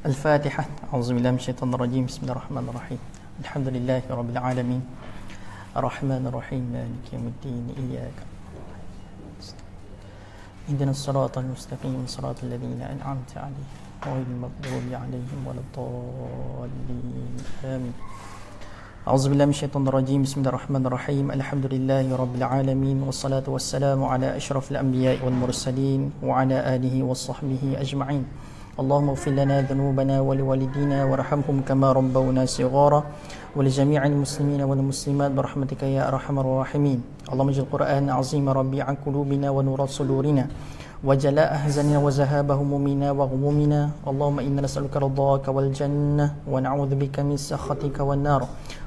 الفاتحة. أعوذ بالله من الشيطان الرجيم. بسم الله الرحمن الرحيم. الحمد لله رب العالمين الرحمن الرحيم مالك يوم الدين إياك اهدنا الصراط المستقيم صراط الذين أنعمت عليهم غير المغضوب عليهم ولا الضالين آمين. أعوذ بالله من الشيطان الرجيم. بسم الله الرحمن الرحيم. الحمد لله رب العالمين والصلاة والسلام على أشرف الأنبياء والمرسلين وعلى آله وصحبه أجمعين. اللهم اغفر لنا ذنوبنا ولوالدينا وارحمهم كما ربونا صغارا ولجميع المسلمين والمسلمات برحمتك يا أرحم الراحمين. اللهم اجعل القرآن العظيم ربيع قلوبنا ونور صدورنا وجلاء أحزاننا وذهاب همومنا وغمومنا. اللهم إنا نسألك رضاك والجنة ونعوذ بك من سخطك والنار.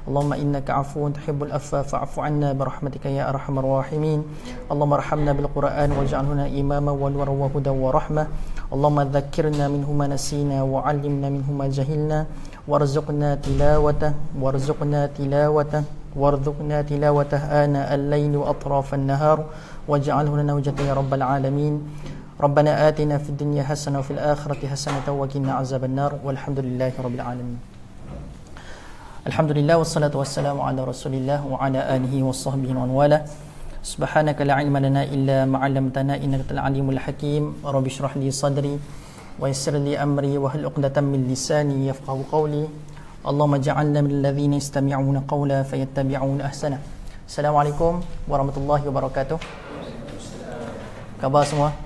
اللهم إنك عفو تحب العفو فاعف عنا برحمتك يا أرحم الراحمين. اللهم ارحمنا بالقرآن واجعله لنا إماما ونورا وهدى ورحمة. اللهم ذكرنا منه ما نسينا وعلمنا منه ما جهلنا وارزقنا تلاوته آناء الليل وأطراف النهار واجعله لنا وجهة يا رب العالمين. ربنا آتنا في الدنيا حسنة وفي الآخرة حسنة وقنا عذاب النار والحمد لله رب العالمين. Alhamdulillah wassalatu wassalamu ala Rasulillah wa ala alihi washabbihi wa wala. Subhanaka la ilma lana illa ma 'allamtana innaka antal alimul hakim. Rabbi shrah li sadri wa yassir li amri wa hlul 'uqdatam min lisani yafqahu qawli. Allahumma ja'alna minal ladzina yastami'una qawla fayattabi'una ahsana. Assalamualaikum warahmatullahi wabarakatuh. Khabar semua?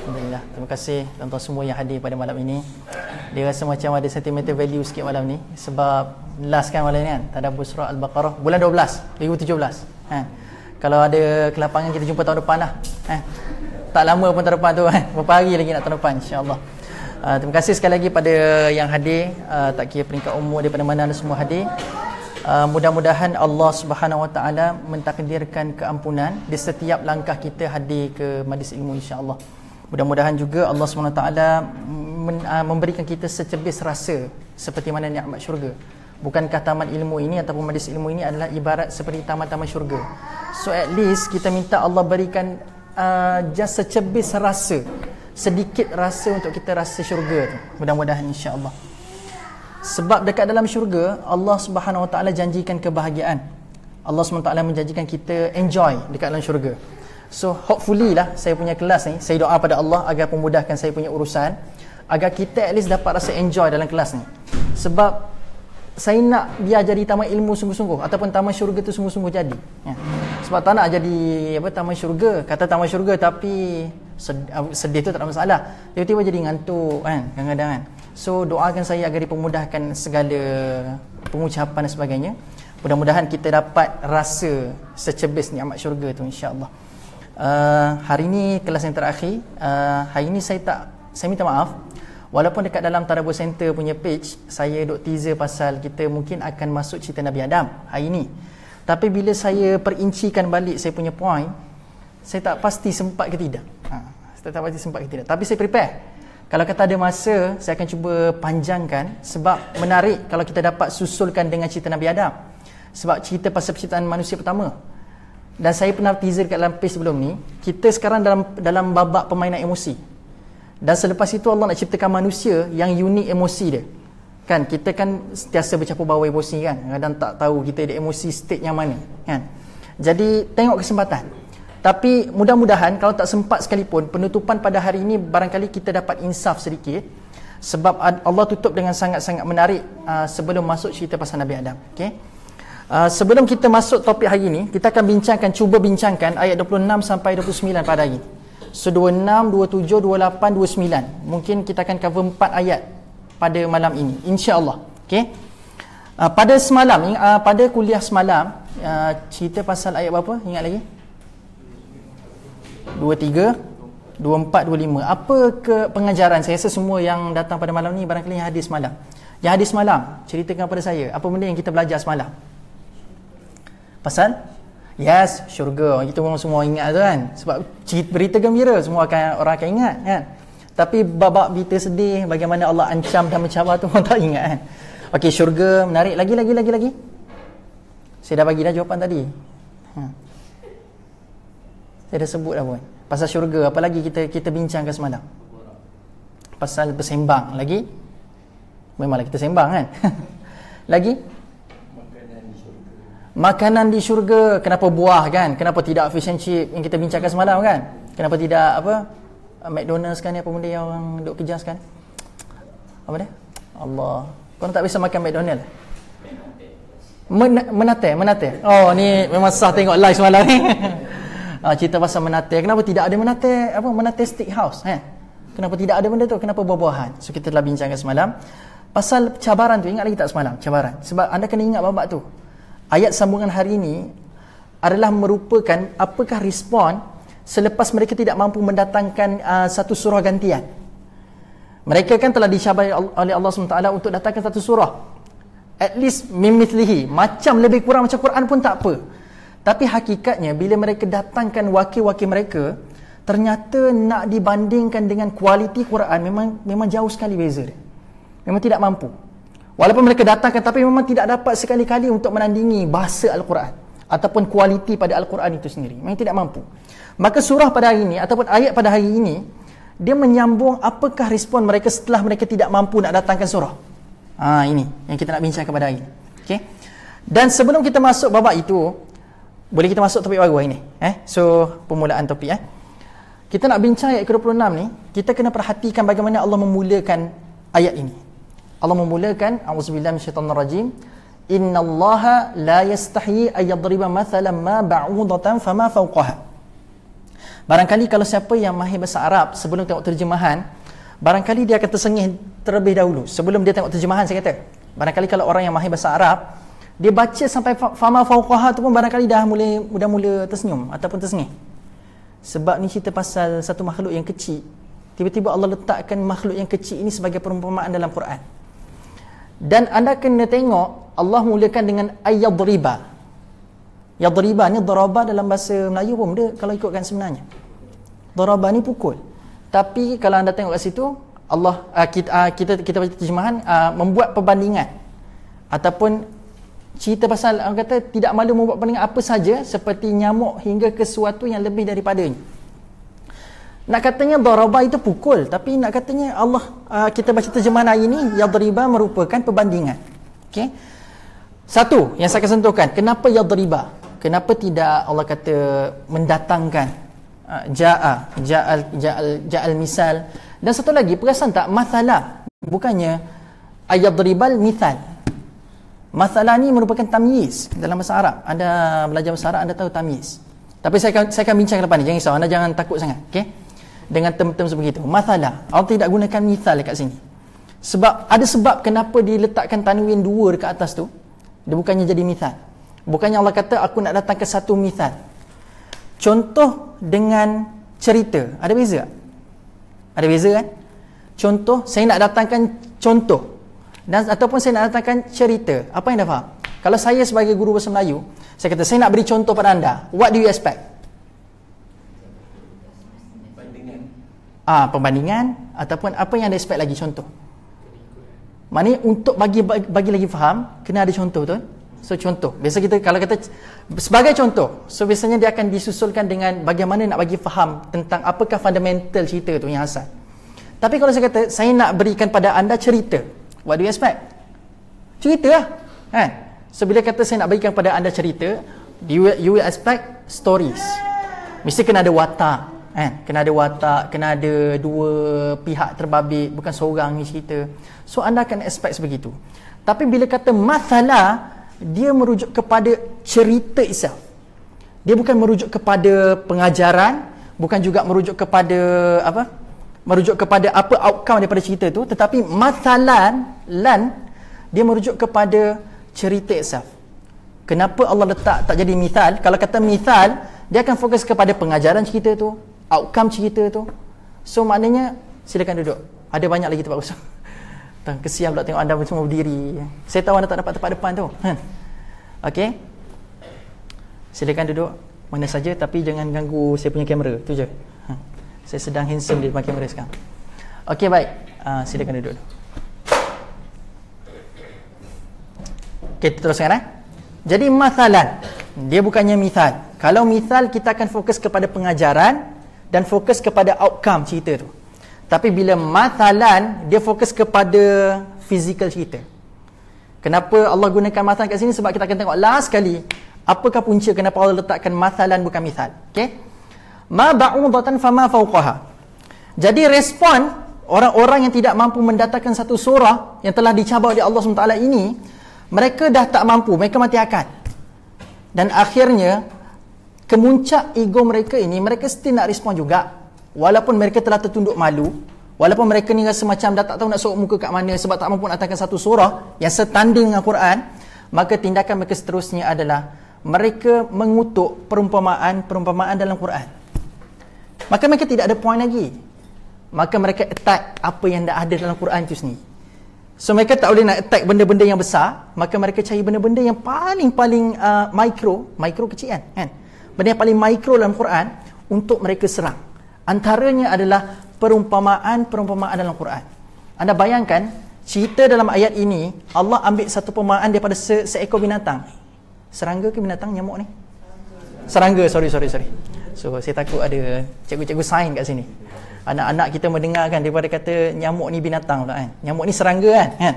Alhamdulillah. Terima kasih tuan-tuan semua yang hadir pada malam ini. Dia rasa macam ada sentimental value sikit malam ni sebab last kan malam ni kan Tadabbur surah Al-Baqarah bulan 12 2017 Kalau ada kelapangan kita jumpa tahun depan lah Tak lama pun tahun depan tu Berapa hari lagi nak tahun depan insyaAllah. Terima kasih sekali lagi pada yang hadir, tak kira peringkat umur daripada mana anda semua hadir. Mudah-mudahan Allah Subhanahu Wa Taala mentakdirkan keampunan di setiap langkah kita hadir ke majlis ilmu insya-Allah. Mudah-mudahan juga Allah SWT memberikan kita secebis rasa seperti mana nikmat syurga. Bukankah taman ilmu ini ataupun majlis ilmu ini adalah ibarat seperti taman-taman syurga. So at least kita minta Allah berikan just secebis rasa, sedikit rasa untuk kita rasa syurga tu. Mudah-mudahan insya-Allah. Sebab dekat dalam syurga Allah Subhanahu Wa Taala janjikan kebahagiaan. Allah SWT menjanjikan kita enjoy dekat dalam syurga. So hopefully lah saya punya kelas ni, saya doa pada Allah agar memudahkan saya punya urusan, agar kita at least dapat rasa enjoy dalam kelas ni. Sebab saya nak biar jadi taman ilmu sungguh-sungguh ataupun taman syurga tu sungguh-sungguh jadi. Sebab tak nak jadi taman syurga, kata taman syurga tapi sedih tu tak ada masalah. Tiba-tiba jadi ngantuk kan kadang-kadang kan. So doakan saya agar dipermudahkan segala pengucapan dan sebagainya. Mudah-mudahan kita dapat rasa secebis nikmat syurga tu insya-Allah. Hari ni kelas yang terakhir. Hari ni saya minta maaf walaupun dekat dalam Tadabbur Center punya page saya duk teaser pasal kita mungkin akan masuk cerita Nabi Adam hari ni. Tapi bila saya perincikan balik saya punya point, saya tak pasti sempat ke tidak. Saya tak pasti sempat ke tidak. Tapi saya prepare. Kalau kata ada masa, saya akan cuba panjangkan sebab menarik kalau kita dapat susulkan dengan cerita Nabi Adam. Sebab cerita pasal penciptaan manusia pertama. Dan saya pernah teaser kat dalam page sebelum ni, kita sekarang dalam babak permainan emosi. Dan selepas itu Allah nak ciptakan manusia yang unik emosi dia. Kan kita kan sentiasa bercampur baur emosi kan. Kadang tak tahu kita ada emosi state yang mana kan. Jadi tengok kesempatan. Tapi mudah-mudahan kalau tak sempat sekalipun, penutupan pada hari ini barangkali kita dapat insaf sedikit. Sebab Allah tutup dengan sangat-sangat menarik sebelum masuk cerita pasal Nabi Adam. Okay? Sebelum kita masuk topik hari ini, kita akan cuba bincangkan ayat 26 sampai 29 pada hari ini. So 26, 27, 28, 29. Mungkin kita akan cover 4 ayat pada malam ini insya-Allah. Okey. Pada semalam, pada kuliah semalam, cerita pasal ayat berapa? Ingat lagi? 23, 24, 25. Apa ke pengajaran? Saya rasa semua yang datang pada malam ni barangkali yang hadir semalam. Yang hadir semalam, ceritakan pada saya apa benda yang kita belajar semalam. Pasal syurga. Kita orang semua ingat tu kan. Sebab berita gembira orang akan ingat kan. Tapi babak berita sedih, bagaimana Allah ancam dan mencabar tu orang tak ingat kan. Okey, syurga menarik. Lagi. Saya dah bagi dah jawapan tadi. Saya dah sebut dah pun. Pasal syurga, apa lagi kita bincangkan semalam? Pasal bersembang lagi. Memanglah kita sembang kan. Lagi? Makanan di syurga. Kenapa buah kan? Kenapa tidak fish and chip yang kita bincangkan semalam kan? Kenapa tidak apa McDonald's kan, apa benda yang orang duk kejar sekarang? Apa dia? Allah. Kau tak bisa makan McDonald's? Menate. Oh, ni memang sah tengok live semalam ni. Cerita pasal menate. Kenapa tidak ada menate steakhouse kan? Kenapa tidak ada benda tu? Kenapa buah-buahan? So kita telah bincangkan semalam pasal cabaran tu. Ingat lagi tak semalam cabaran? Sebab anda kena ingat babak tu. Ayat sambungan hari ini adalah merupakan apakah respon selepas mereka tidak mampu mendatangkan satu surah gantian. Mereka kan telah dicabar oleh Allah SWT untuk datangkan satu surah, at least mimithlihi, macam lebih kurang macam Quran pun tak apa. Tapi hakikatnya bila mereka datangkan wakil-wakil mereka, ternyata nak dibandingkan dengan kualiti Quran memang jauh sekali beza dia. Memang tidak mampu. Walaupun mereka datangkan, tapi memang tidak dapat sekali-kali untuk menandingi bahasa Al-Quran ataupun kualiti pada Al-Quran itu sendiri. Memang tidak mampu. Maka surah pada hari ini ataupun ayat pada hari ini, dia menyambung apakah respon mereka setelah mereka tidak mampu nak datangkan surah. Ini yang kita nak bincangkan pada hari ini. Okay? Dan sebelum kita masuk babak itu, boleh kita masuk topik baru hari ini. So permulaan topik. Kita nak bincang ayat ke-26 ni, kita kena perhatikan bagaimana Allah memulakan ayat ini. Allah memulakan, a'udzubillahi minasyaitonirrajim, innallaha la yastahi ay yadriba mathalan ma ba'udatan fama fawqaha. Barangkali kalau siapa yang mahir bahasa Arab sebelum tengok terjemahan, barangkali dia akan tersengih terlebih dahulu sebelum dia tengok terjemahan. Saya kata barangkali kalau orang yang mahir bahasa Arab, dia baca sampai fama fawqaha tu pun barangkali dah mula tersenyum ataupun tersengih. Sebab ni cerita pasal satu makhluk yang kecil. Tiba-tiba Allah letakkan makhluk yang kecil ini sebagai perumpamaan dalam Quran. Dan anda kena tengok Allah mulakan dengan ayyadriba. Yadriba ni daraba dalam bahasa Melayu pun dia kalau ikutkan sebenarnya. Daraba ni pukul. Tapi kalau anda tengok kat situ Allah kita baca terjemahan membuat perbandingan ataupun cerita pasal orang kata tidak malu membuat perbandingan apa saja seperti nyamuk hingga ke sesuatu yang lebih daripadanya. Nak katanya daraba itu pukul, tapi nak katanya Allah kita baca terjemahan hari ini yadriba merupakan perbandingan. Okey. Satu yang saya akan sentuhkan, kenapa yadriba? Kenapa tidak Allah kata mendatangkan ja'al misal? Dan satu lagi, perasan tak mathala bukannya ayadribal mithal. Mathala ni merupakan tamyiz dalam bahasa Arab. Anda belajar bahasa Arab, anda tahu tamyiz. Tapi saya akan bincang ke depan ni, jangan risau, anda jangan takut sangat. Okey. Dengan term-term sebegitu. Mathalah, Allah tidak gunakan mithal dekat sini. Sebab ada sebab kenapa diletakkan tanwin dua dekat atas tu. Dia bukannya jadi mithal. Bukannya Allah kata aku nak datangkan satu mithal. Contoh dengan cerita, ada beza tak? Ada beza kan? Contoh, saya nak datangkan contoh dan ataupun saya nak datangkan cerita. Apa yang dah faham? Kalau saya sebagai guru bahasa Melayu, saya kata saya nak beri contoh pada anda. What do you expect? Perbandingan ataupun apa yang anda expect lagi contoh. Maknanya untuk bagi lagi faham kena ada contoh tu. So contoh, biasa kita kalau kata sebagai contoh, so biasanya dia akan disusulkan dengan bagaimana nak bagi faham tentang apakah fundamental cerita tu yang asal. Tapi kalau saya kata saya nak berikan pada anda cerita, what do you expect? Cerita lah kan? So bila kata saya nak berikan pada anda cerita, you will expect stories. Mesti kena ada watak kan? Kena ada watak, kena ada dua pihak terbabit, bukan seorang ni cerita. So anda akan expect sebegitu. Tapi bila kata mathalah, dia merujuk kepada cerita itself. Dia bukan merujuk kepada pengajaran, bukan juga merujuk kepada apa? Merujuk kepada apa outcome daripada cerita tu, tetapi mathalan dia merujuk kepada cerita itself. Kenapa Allah letak tak jadi mithal? Kalau kata mithal, dia akan fokus kepada pengajaran cerita tu, outcome cerita tu. So maknanya silakan duduk. Ada banyak lagi tempat kosong. Kesian pula tengok anda semua berdiri. Saya tahu anda tak dapat tempat depan tu. Okey. Silakan duduk mana saja tapi jangan ganggu saya punya kamera. Tu je. Saya sedang handsome di depan kamera sekarang. Okey, baik. Silakan duduk. Okey, teruskan. Jadi mathalan, dia bukannya mithal. Kalau mithal kita akan fokus kepada pengajaran dan fokus kepada outcome cerita tu. Tapi bila mathalan, dia fokus kepada fizikal cerita. Kenapa Allah gunakan mathalan kat sini? Sebab kita akan tengok last kali apakah punca kenapa Allah letakkan mathalan bukan mithal. Okey. Ma ba'udatan fama fawqaha. Jadi respon orang-orang yang tidak mampu mendatangkan satu surah yang telah dicabar oleh Allah SWT ini, mereka dah tak mampu, mereka mati akal. Dan akhirnya kemuncak ego mereka ini, mereka still nak respon juga. Walaupun mereka telah tertunduk malu, walaupun mereka ni rasa macam dah tak tahu nak sorok muka kat mana sebab tak mampu nak datangkan satu surah yang setanding dengan Quran, maka tindakan mereka seterusnya adalah mereka mengutuk perumpamaan dalam Quran. Maka mereka tidak ada point lagi. Maka mereka attack apa yang dah ada dalam Quran itu sendiri. So mereka tak boleh nak attack benda-benda yang besar, maka mereka cari benda-benda yang paling mikro kecil kan? Benda yang paling mikro dalam Quran untuk mereka serang. Antaranya adalah perumpamaan dalam Quran. Anda bayangkan cerita dalam ayat ini, Allah ambil satu perumpamaan daripada seekor binatang. Serangga ke binatang, nyamuk ni? Serangga, sorry. So saya takut ada cikgu-cikgu sains kat sini. Anak-anak kita mendengarkan daripada kata nyamuk ni binatang pula kan. Nyamuk ni serangga kan.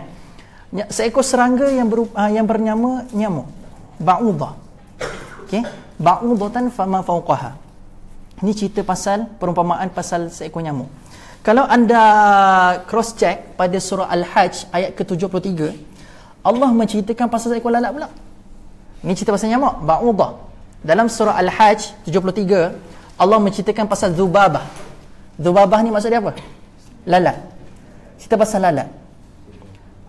Seekor serangga yang bernama nyamuk. Ba'udah. Okey. Ba'udatan fama fawqaha. Ini cerita perumpamaan pasal seekor nyamuk. Kalau anda cross check pada surah Al-Hajj ayat ke-73, Allah menceritakan pasal seekor lalat pula. Ini cerita pasal nyamuk, ba'udah. Dalam surah Al-Hajj 73, Allah menceritakan pasal Dzubabah. Dzubabah ni maksud dia apa? Lalat. Cerita pasal lalat.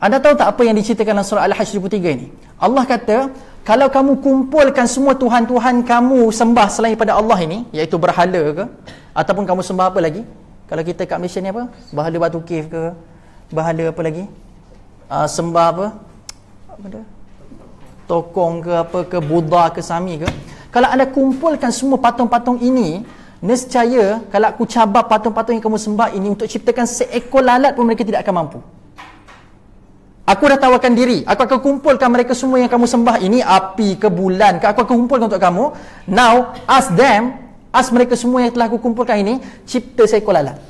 Anda tahu tak apa yang diceritakan dalam surah Al-Hajj 73 ni? Allah kata, kalau kamu kumpulkan semua Tuhan-Tuhan kamu sembah selain daripada Allah ini, iaitu berhala ke, ataupun kamu sembah apa lagi? Kalau kita kat Malaysia ni apa? Berhala batu cave ke? Berhala apa lagi? Sembah apa? Apa dia? Tokong ke apa ke? Buddha ke Sami ke? Kalau anda kumpulkan semua patung-patung ini, nescaya kalau aku cabar patung-patung yang kamu sembah ini untuk ciptakan seekor lalat pun mereka tidak akan mampu. Aku dah tawarkan diri, aku akan kumpulkan mereka semua yang kamu sembah ini, api ke bulan ke, aku akan kumpulkan untuk kamu. Now ask mereka semua yang telah aku kumpulkan ini, cipta seekor lalat.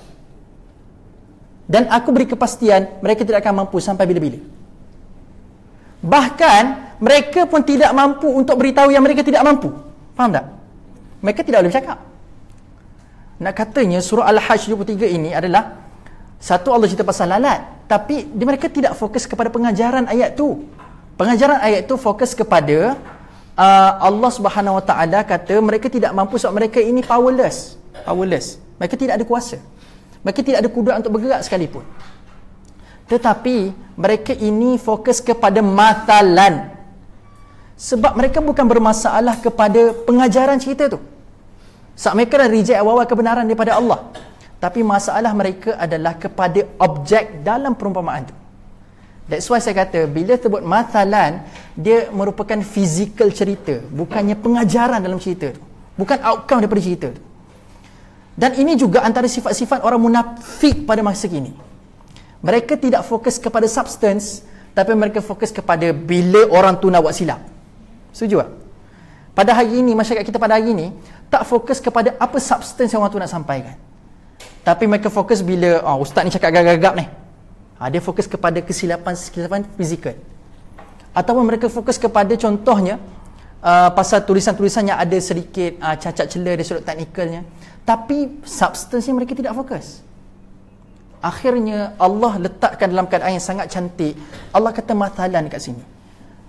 Dan aku beri kepastian mereka tidak akan mampu sampai bila-bila. Bahkan mereka pun tidak mampu untuk beritahu yang mereka tidak mampu. Faham tak? Mereka tidak boleh bercakap. Nak katanya surah Al-Hajj 73 ini adalah satu, Allah cerita pasal lalat, tapi mereka tidak fokus kepada pengajaran ayat tu. Pengajaran ayat tu fokus kepada Allah Subhanahu Wa Taala kata mereka tidak mampu sebab mereka ini powerless. Mereka tidak ada kuasa. Mereka tidak ada kudrat untuk bergerak sekalipun. Tetapi mereka ini fokus kepada mathalan. Sebab mereka bukan bermasalah kepada pengajaran cerita tu. Sebab mereka dah reject awal-awal kebenaran daripada Allah. Tapi masalah mereka adalah kepada objek dalam perumpamaan tu. That's why saya kata, bila sebut mathalan, dia merupakan fizikal cerita, bukannya pengajaran dalam cerita tu. Bukan outcome daripada cerita tu. Dan ini juga antara sifat-sifat orang munafik pada masa kini. Mereka tidak fokus kepada substance, tapi mereka fokus kepada bila orang tu nak buat silap. Setuju tak? Pada hari ini, masyarakat kita pada hari ini tak fokus kepada apa substance yang orang tu nak sampaikan. Tapi mereka fokus bila ustaz ni cakap gagap-gagap ni. Dia fokus kepada kesilapan fizikal. Ataupun mereka fokus kepada contohnya pasal tulisan-tulisan yang ada sedikit cacat celah dari sudut teknikalnya. Tapi substance mereka tidak fokus. Akhirnya Allah letakkan dalam keadaan yang sangat cantik. Allah kata mathalan kat sini.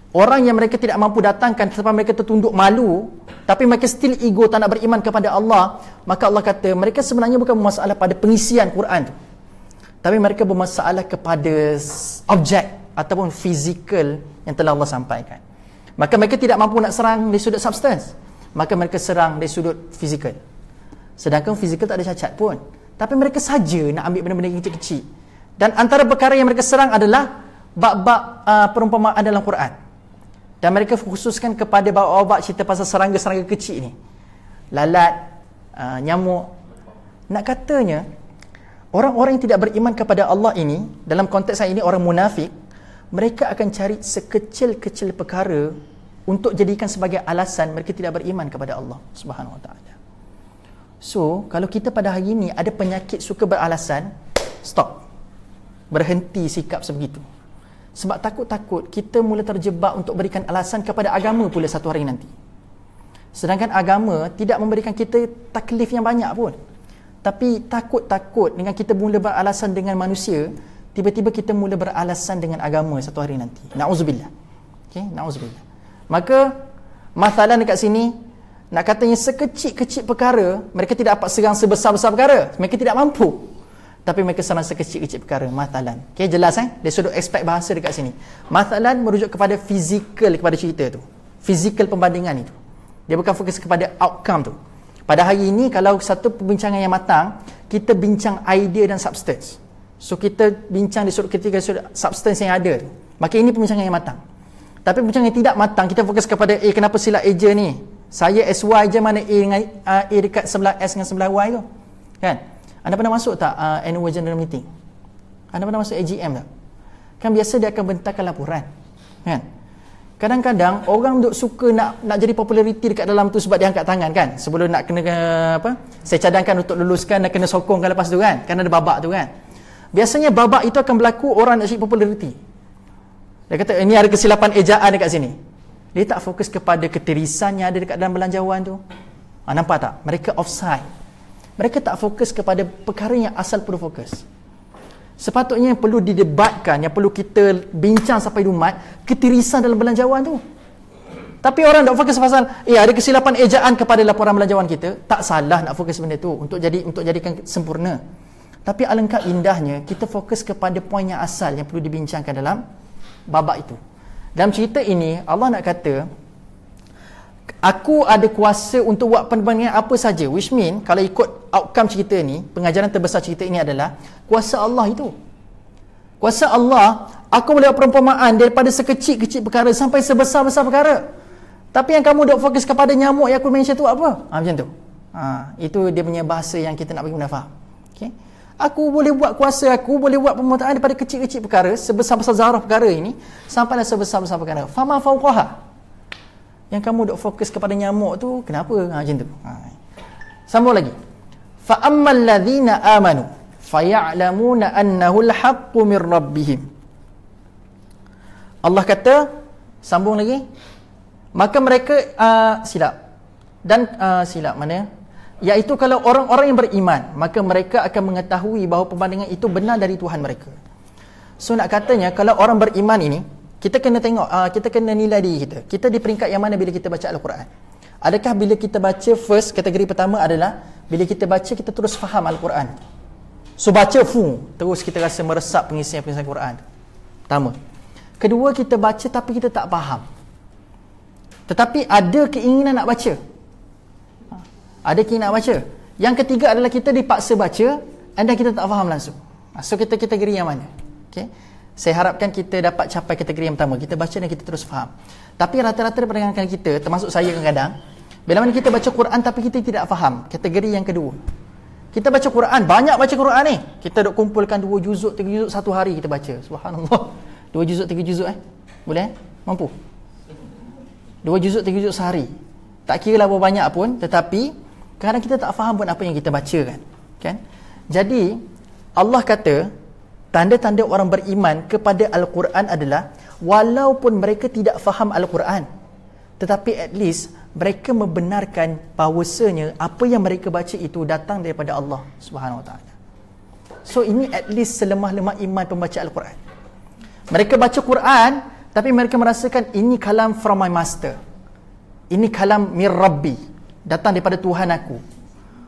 Orang yang mereka tidak mampu datangkan sebab mereka tertunduk malu, tapi mereka still ego tak nak beriman kepada Allah, maka Allah kata mereka sebenarnya bukan bermasalah pada pengisian Quran tu, tapi mereka bermasalah kepada objek ataupun fizikal yang telah Allah sampaikan. Maka mereka tidak mampu nak serang dari sudut substance, maka mereka serang dari sudut fizikal. Sedangkan fizikal tak ada cacat pun, tapi mereka saja nak ambil benda-benda yang kecil-kecil. Dan antara perkara yang mereka serang adalah bab-bab perumpamaan dalam Quran. Dan mereka khususkan kepada bab-bab cerita pasal serangga-serangga kecil ni, lalat, nyamuk. Nak katanya orang-orang yang tidak beriman kepada Allah ini, dalam konteks ini orang munafik, mereka akan cari sekecil-kecil perkara untuk jadikan sebagai alasan mereka tidak beriman kepada Allah Subhanahu Wa Taala. So kalau kita pada hari ini ada penyakit suka beralasan, stop, berhenti sikap sebegitu. Sebab takut-takut kita mula terjebak untuk berikan alasan kepada agama pula satu hari nanti. Sedangkan agama tidak memberikan kita taklif yang banyak pun. Tapi takut-takut dengan kita mula beralasan dengan manusia, tiba-tiba kita mula beralasan dengan agama satu hari nanti. Na'udzubillah. Okay, na'udzubillah. Maka masalah dekat sini, nak katanya sekecil-kecil perkara, mereka tidak dapat serang sebesar-besar perkara. Mereka tidak mampu. Tapi mereka serang sekecil-kecil perkara. Mathalan. Okay, jelas Dia sudah expect bahasa dekat sini. Mathalan merujuk kepada fizikal, kepada cerita tu. Fizikal pembandingan itu. Dia bukan fokus kepada outcome tu. Pada hari ini, kalau satu perbincangan yang matang, kita bincang idea dan substance. So, kita bincang di sudut ketika sudut substance yang ada tu. Maka ini perbincangan yang matang. Tapi perbincangan yang tidak matang, kita fokus kepada kenapa silap eja ni? Saya SY je, mana A dengan A dekat sebelah S dengan sebelah Y tu? Kan? Anda pernah masuk tak annual general meeting? Anda pernah masuk AGM tak? Kan biasa dia akan bentarkan laporan. Kan? Kadang-kadang orang duk suka nak jadi populariti dekat dalam tu sebab dia angkat tangan kan. Sebelum nak kena saya cadangkan untuk luluskan dan kena sokongkan lepas tu kan. Kan ada babak tu kan. Biasanya babak itu akan berlaku orang nak cari populariti. Dia kata ini ada kesilapan ejaan dekat sini. Dia tak fokus kepada ketirisan yang ada dekat dalam belanjawan tu. Nampak tak? Mereka offside. Mereka tak fokus kepada perkara yang asal perlu fokus. Sepatutnya yang perlu didebatkan, yang perlu kita bincang sampai rumat, ketirisan dalam belanjawan tu. Tapi orang tak fokus pasal ada kesilapan ejaan kepada laporan belanjawan kita. Tak salah nak fokus benda tu untuk jadikan sempurna. Tapi alangkah indahnya kita fokus kepada poin yang asal yang perlu dibincangkan dalam babak itu. Dalam cerita ini Allah nak kata, aku ada kuasa untuk buat perbandingan apa saja, which mean kalau ikut outcome cerita ni, pengajaran terbesar cerita ini adalah kuasa Allah itu. Kuasa Allah, aku boleh buat perumpamaan daripada sekecil-kecil perkara sampai sebesar-besar perkara. Tapi yang kamu duk fokus kepada nyamuk yang aku mention tu apa? Macam tu. Itu dia punya bahasa yang kita nak bagi mudah faham. Okay? Aku boleh buat kuasa, aku boleh buat pemetaan daripada kecil-kecil perkara, sebesar-besar zarah perkara ini, sampailah sebesar-besar perkara. Fama fauqaha. Yang kamu duk fokus kepada nyamuk tu, kenapa? Macam tu. Sambung lagi. Fa ammal ladzina amanu faya'lamuna annahu al-haqqu min rabbihim. Allah kata, sambung lagi. Maka mereka silap. Dan silap mana? Iaitu kalau orang-orang yang beriman, maka mereka akan mengetahui bahawa perbandingan itu benar dari Tuhan mereka. So nak katanya, kalau orang beriman ini, kita kena tengok, kita kena nilai diri kita. Kita di peringkat yang mana bila kita baca Al-Quran? Adakah bila kita baca first, kategori pertama adalah bila kita baca, kita terus faham Al-Quran. So baca terus kita rasa meresap pengisian Al-Quran. Pertama. Kedua, kita baca tapi kita tak faham. Tetapi ada keinginan nak baca. Ada keinginan nak baca. Yang ketiga adalah kita dipaksa baca dan kita tak faham langsung. So kita kategori yang mana? Okay? Saya harapkan kita dapat capai kategori yang pertama. Kita baca dan kita terus faham. Tapi rata-rata pandangan kita, termasuk saya kadang-kadang, bila mana kita baca Quran tapi kita tidak faham, kategori yang kedua. Kita baca Quran, banyak baca Quran ni. Kita duk kumpulkan 2 juzuk, 3 juzuk satu hari kita baca. Subhanallah. 2 juzuk, 3 juzuk Boleh? Mampu? 2 juzuk, 3 juzuk sehari. Tak kira lah berapa banyak pun, tetapi kadang kita tak faham pun apa yang kita baca kan? Jadi Allah kata tanda-tanda orang beriman kepada Al-Quran adalah walaupun mereka tidak faham Al-Quran, tetapi at least mereka membenarkan bahawasanya apa yang mereka baca itu datang daripada Allah Subhanahu Wa Taala. So ini at least selemah-lemah iman pembaca Al-Quran. Mereka baca Quran tapi mereka merasakan ini kalam from my master. Ini kalam mir Rabbi, datang daripada Tuhan aku.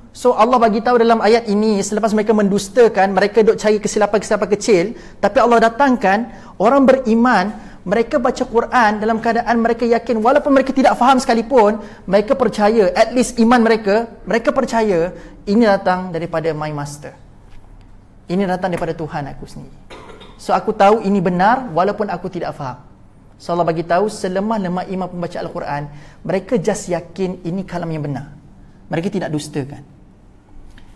So Allah bagi tahu dalam ayat ini, selepas mereka mendustakan, mereka duk cari kesilapan-kesilapan kecil, tapi Allah datangkan orang beriman, mereka baca Quran dalam keadaan mereka yakin walaupun mereka tidak faham sekalipun, mereka percaya, at least iman mereka percaya ini datang daripada my master. Ini datang daripada Tuhan aku sendiri. So aku tahu ini benar walaupun aku tidak faham. So Allah bagi tahu selemah-lemah iman pembaca Al-Quran, mereka just yakin ini kalam yang benar. Mereka tidak dustakan.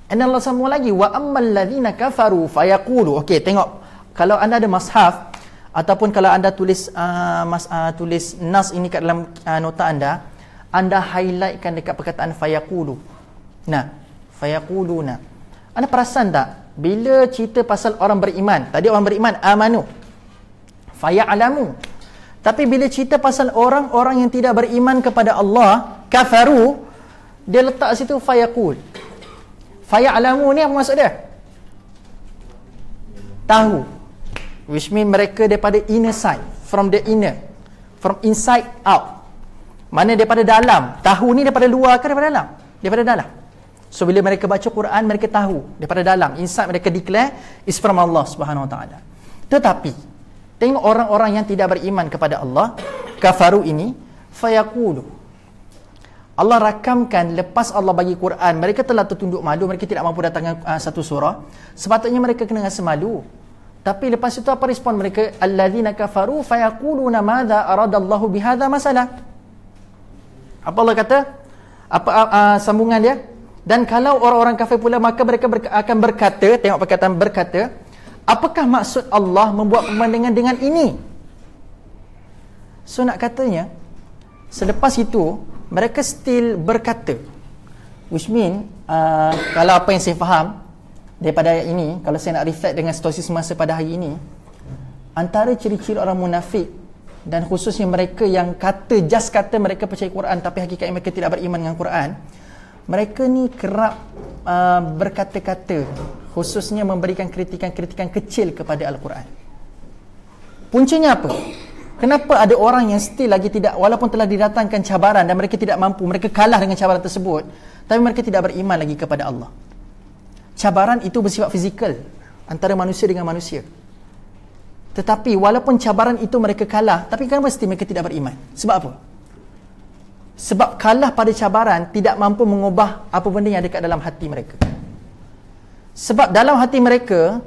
Dan Allah sambung lagi, wa ammal ladzina kafaru fayaqulu. Okey, tengok. Kalau anda ada mushaf ataupun kalau anda tulis tulis nas ini kat dalam nota anda highlightkan dekat perkataan fayaqulu. Nah, fayaquluna. Anda perasan tak bila cerita pasal orang beriman? Tadi orang beriman amanu. faya'lamu. Tapi bila cerita pasal orang-orang yang tidak beriman kepada Allah, kafaru, dia letak situ fayaqul. Faya'lamu ni apa maksud dia? Tahu. Which mean mereka daripada inner side, from the inner, from inside out. Mana daripada dalam. Tahu ni daripada luar ke daripada dalam? Daripada dalam. So bila mereka baca Quran, mereka tahu daripada dalam. Inside mereka declare is from Allah Subhanahu Wa Taala. Tetapi tengok orang-orang yang tidak beriman kepada Allah, kafaru ini, fayaqulu. Allah rakamkan lepas Allah bagi Quran, mereka telah tertunduk malu, mereka tidak mampu datangkan satu surah. Sepatutnya mereka kena rasa malu. Tapi lepas itu apa respon mereka? Alladzina kafaru fayaquluna madza aradallahu bihadza masalah. Apa Allah kata? Apa sambungan dia? Dan kalau orang-orang kafir pula, maka mereka akan berkata, tengok perkataan berkata, apakah maksud Allah membuat pemandangan dengan ini? So nak katanya, selepas itu mereka still berkata, which mean kalau apa yang saya faham daripada ayat ini, kalau saya nak reflect dengan situasi semasa pada hari ini, antara ciri-ciri orang munafik dan khususnya mereka yang just kata mereka percaya Quran tapi hakikatnya mereka tidak beriman dengan Quran, mereka ni kerap berkata-kata, khususnya memberikan kritikan-kritikan kecil kepada Al-Quran. Puncanya apa? Kenapa ada orang yang still lagi tidak, walaupun telah didatangkan cabaran dan mereka tidak mampu, mereka kalah dengan cabaran tersebut, tapi mereka tidak beriman lagi kepada Allah? Cabaran itu bersifat fizikal antara manusia dengan manusia. Tetapi walaupun cabaran itu mereka kalah, tapi kenapa mesti mereka tidak beriman? Sebab apa? Sebab kalah pada cabaran tidak mampu mengubah apa benda yang ada kat dalam hati mereka. Sebab dalam hati mereka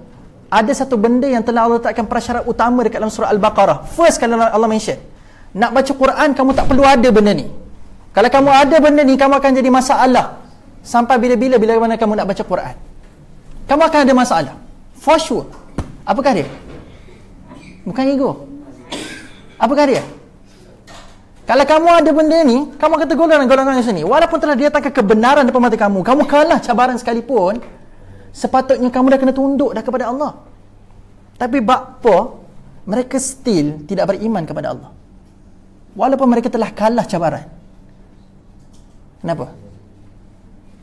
ada satu benda yang telah Allah letakkan prasyarat utama dekat dalam surah Al-Baqarah. First kalau Allah mention, nak baca Quran kamu tak perlu ada benda ni. Kalau kamu ada benda ni, kamu akan jadi masalah. Sampai bila mana kamu nak baca Quran, kamu akan ada masalah. For sure. Apakah dia? Bukan ego. Apakah dia? Kalau kamu ada benda ni, kamu akan tergolong yang sini. Walaupun telah didatangkan kebenaran depan mata kamu, kamu kalah cabaran sekalipun, sepatutnya kamu dah kena tunduk dah kepada Allah. Tapi apa? Mereka still tidak beriman kepada Allah, walaupun mereka telah kalah cabaran. Kenapa?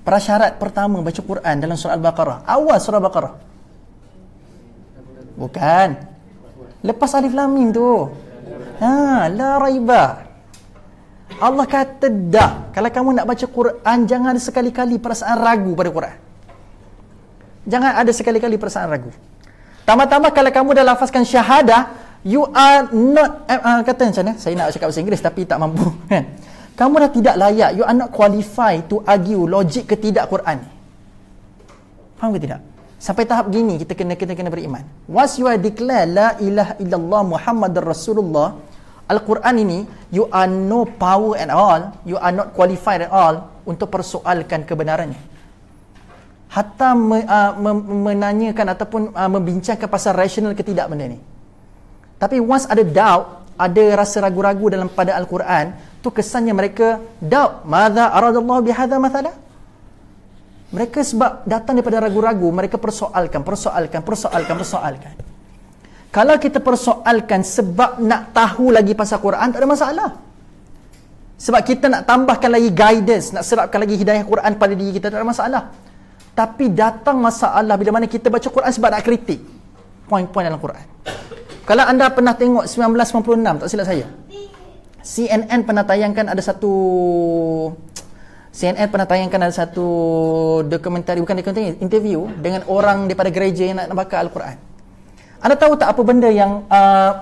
Prasyarat pertama baca Quran dalam surah Al-Baqarah, awal surah Al-Baqarah, bukan lepas alif lam mim tu, la raiba. Allah kata dah, kalau kamu nak baca Quran, jangan ada sekali-kali perasaan ragu pada Quran. Jangan ada sekali-kali perasaan ragu. Tambah-tambah kalau kamu dah lafazkan syahadah, you are not, kata macam mana? Saya nak cakap bahasa Inggeris tapi tak mampu kan. Kamu dah tidak layak, you are not qualified to argue logik ke tidak Quran ni. Faham ke tidak? Sampai tahap gini kita kena beriman. Once you are declare la ilaha illallah Muhammadar Rasulullah, Al-Quran ini, you are no power at all, you are not qualified at all untuk persoalkan kebenarannya. Hatta menanyakan ataupun membincangkan pasal rasional ke tidak benda ni. Tapi once ada doubt, ada rasa ragu-ragu dalam pada Al-Quran, tu kesannya mereka doubt. Madza aradallahu bihadza mathala? Mereka sebab datang daripada ragu-ragu, mereka persoalkan. Kalau kita persoalkan sebab nak tahu lagi pasal Quran, tak ada masalah. Sebab kita nak tambahkan lagi guidance, nak serapkan lagi hidayah Quran pada diri kita, tak ada masalah. Tapi datang masalah bila mana kita baca Quran sebab nak kritik poin-poin dalam Quran. Kalau anda pernah tengok 1996, tak silap saya, CNN pernah tayangkan ada satu dokumentari, bukan dokumentari, interview dengan orang daripada gereja yang nak bakar Al-Quran. Anda tahu tak apa benda yang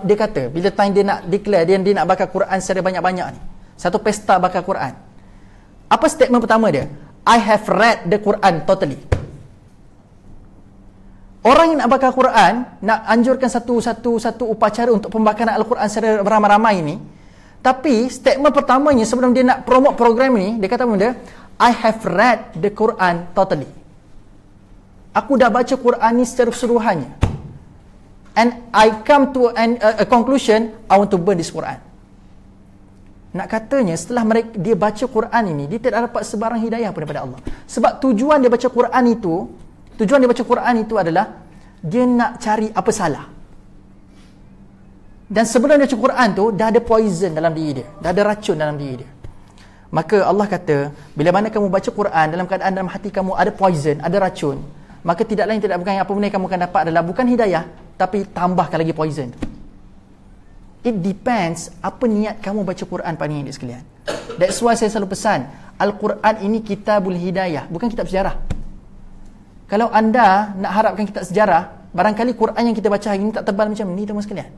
dia kata bila time dia nak declare, dia nak bakar Quran secara banyak-banyak ni, satu pesta bakar Quran? Apa statement pertama dia? I have read the Quran totally. Orang yang nak bakar Quran, nak anjurkan satu upacara untuk pembakaran Al-Quran secara beramai-ramai ni, tapi statement pertamanya sebelum dia nak promote program ni, dia kata benda, I have read the Quran totally. Aku dah baca Quran ni secara keseluruhannya. And I come to a conclusion, I want to burn this Quran. Nak katanya setelah dia baca Quran ini, dia tidak dapat sebarang hidayah pun daripada Allah. Sebab tujuan dia baca Quran itu adalah dia nak cari apa salah. Dan sebelum dia baca Quran tu, dah ada poison dalam diri dia, dah ada racun dalam diri dia. Maka Allah kata, bila mana kamu baca Quran dalam keadaan dalam hati kamu ada poison, ada racun, maka tidak lain tidak bukan apa benda yang kamu akan dapat adalah bukan hidayah, tapi tambahkan lagi poison tu. It depends apa niat kamu baca Quran pada ini sekalian. That's why saya selalu pesan, Al-Quran ini kitabul hidayah, bukan kitab sejarah. Kalau anda nak harapkan kitab sejarah, barangkali Quran yang kita baca hari ini tak tebal macam ni teman sekalian.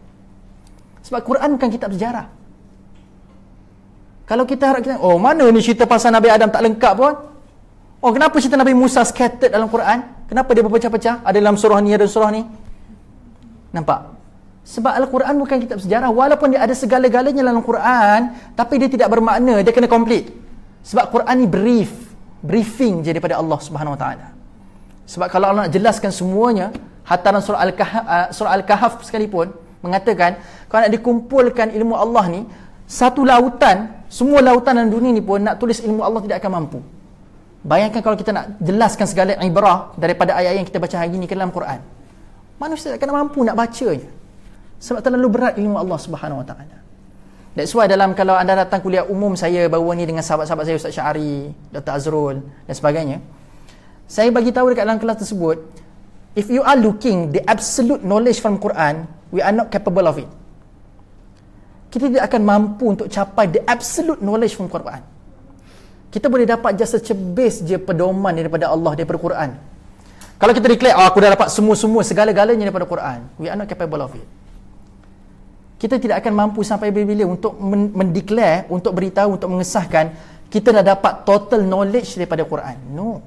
Sebab Quran bukan kitab sejarah. Kalau kita harap kita, oh mana ni cerita pasal Nabi Adam tak lengkap pun. Oh kenapa cerita Nabi Musa scattered dalam Quran? Kenapa dia berpecah-pecah? Ada dalam surah ni, ada surah ni. Nampak? Sebab Al-Quran bukan kitab sejarah. Walaupun dia ada segala-galanya dalam Quran, tapi dia tidak bermakna, dia kena complete. Sebab Quran ni briefing je daripada Allah Subhanahu Wa Taala. Sebab kalau Allah nak jelaskan semuanya, hatta dalam surah Al-Kahf sekalipun mengatakan, kalau nak dikumpulkan ilmu Allah ni, satu lautan, semua lautan dalam dunia ni pun nak tulis ilmu Allah tidak akan mampu. Bayangkan kalau kita nak jelaskan segala ibrah daripada ayat-ayat yang kita baca hari ni ke dalam Quran. Manusia tak akan mampu nak bacanya. Sebab terlalu berat ilmu Allah Subhanahu Wa Taala. That's why kalau anda datang kuliah umum saya baru ni dengan sahabat-sahabat saya, Ustaz Syari, Dr. Azrul dan sebagainya, saya bagi tahu dekat dalam kelas tersebut, if you are looking the absolute knowledge from Quran, we are not capable of it. Kita tidak akan mampu untuk capai the absolute knowledge from Quran. Kita boleh dapat just secebis je pedoman daripada Allah, daripada Quran. Kalau kita declare, aku dah dapat semua-semua, segala-galanya daripada Quran, we are not capable of it. Kita tidak akan mampu sampai bila-bila untuk mendeclare, untuk beritahu, untuk mengesahkan kita dah dapat total knowledge daripada Quran. No.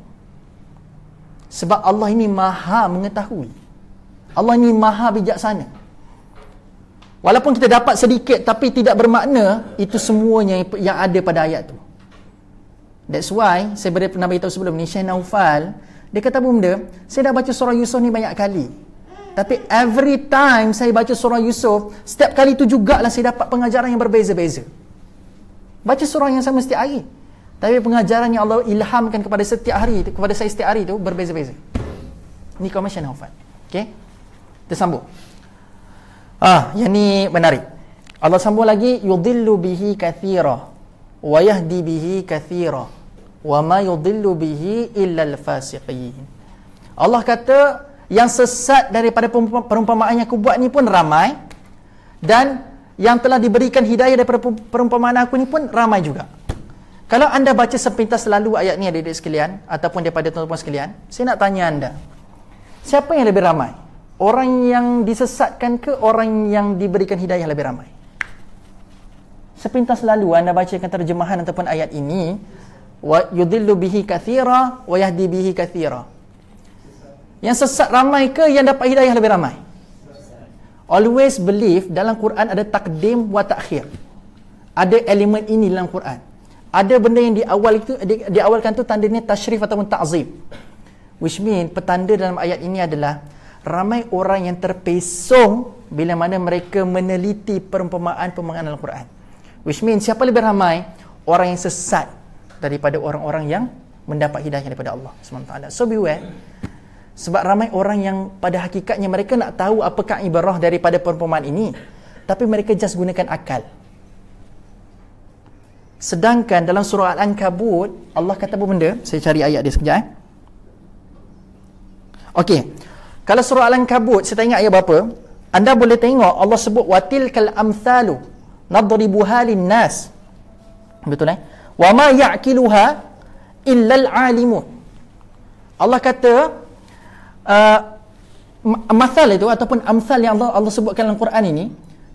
Sebab Allah ini maha mengetahui. Allah ini maha bijaksana. Walaupun kita dapat sedikit tapi tidak bermakna itu semuanya yang ada pada ayat tu. That's why saya pernah beritahu sebelum ni, Syekh Naufal dia kata benda, saya dah baca surah Yusuf ni banyak kali, tapi every time saya baca surah Yusuf, setiap kali tu jugalah saya dapat pengajaran yang berbeza-beza. Baca surah yang sama setiap hari, tapi pengajaran yang Allah ilhamkan kepada saya setiap hari tu berbeza-beza. Ni komen Syekh Naufal. Okey, kita sambung. Yang ni menarik. Allah sambung lagi, yudillu bihi kathira wa yahdi bihi kathira wa ma yudillu bihi illa al-fasiqin. Allah kata yang sesat daripada perumpamaan yang aku buat ni pun ramai, dan yang telah diberikan hidayah daripada perumpamaan aku ni pun ramai juga. Kalau anda baca sepintas selalu ayat ni adik-adik sekalian, ataupun daripada tuan-tuan sekalian, saya nak tanya anda, siapa yang lebih ramai? Orang yang disesatkan ke orang yang diberikan hidayah lebih ramai? Sepintas lalu anda bacakan terjemahan ataupun ayat ini, wa yudillu bihi kathira wa yahdi bihi kathira. Yang sesat ramai ke yang dapat hidayah lebih ramai? Always believe dalam Quran ada takdim wa takhir. Ada elemen ini dalam Quran. Ada benda yang diawalkan tu tandanya tasyrif ataupun ta'zim. Which mean petanda dalam ayat ini adalah ramai orang yang terpesong bila mana mereka meneliti perumpamaan dalam Quran. Which means siapa lebih ramai? Orang yang sesat daripada orang-orang yang mendapat hidayah daripada Allah SWT. So beware. Sebab ramai orang yang pada hakikatnya mereka nak tahu apakah ibarah daripada perumpamaan ini, tapi mereka just gunakan akal. Sedangkan dalam surah Al-Ankabut Allah kata apa benda? Saya cari ayat dia sekejap. Okey. Kalau surah Al-Ankabut, saya tak ingat ayat berapa, anda boleh tengok Allah sebut watilkal amthalu nadribuha linnas. Betul Wa ma ya'qiluha illa al-alimun. Allah kata masal itu ataupun amsal yang Allah sebutkan dalam Quran ini,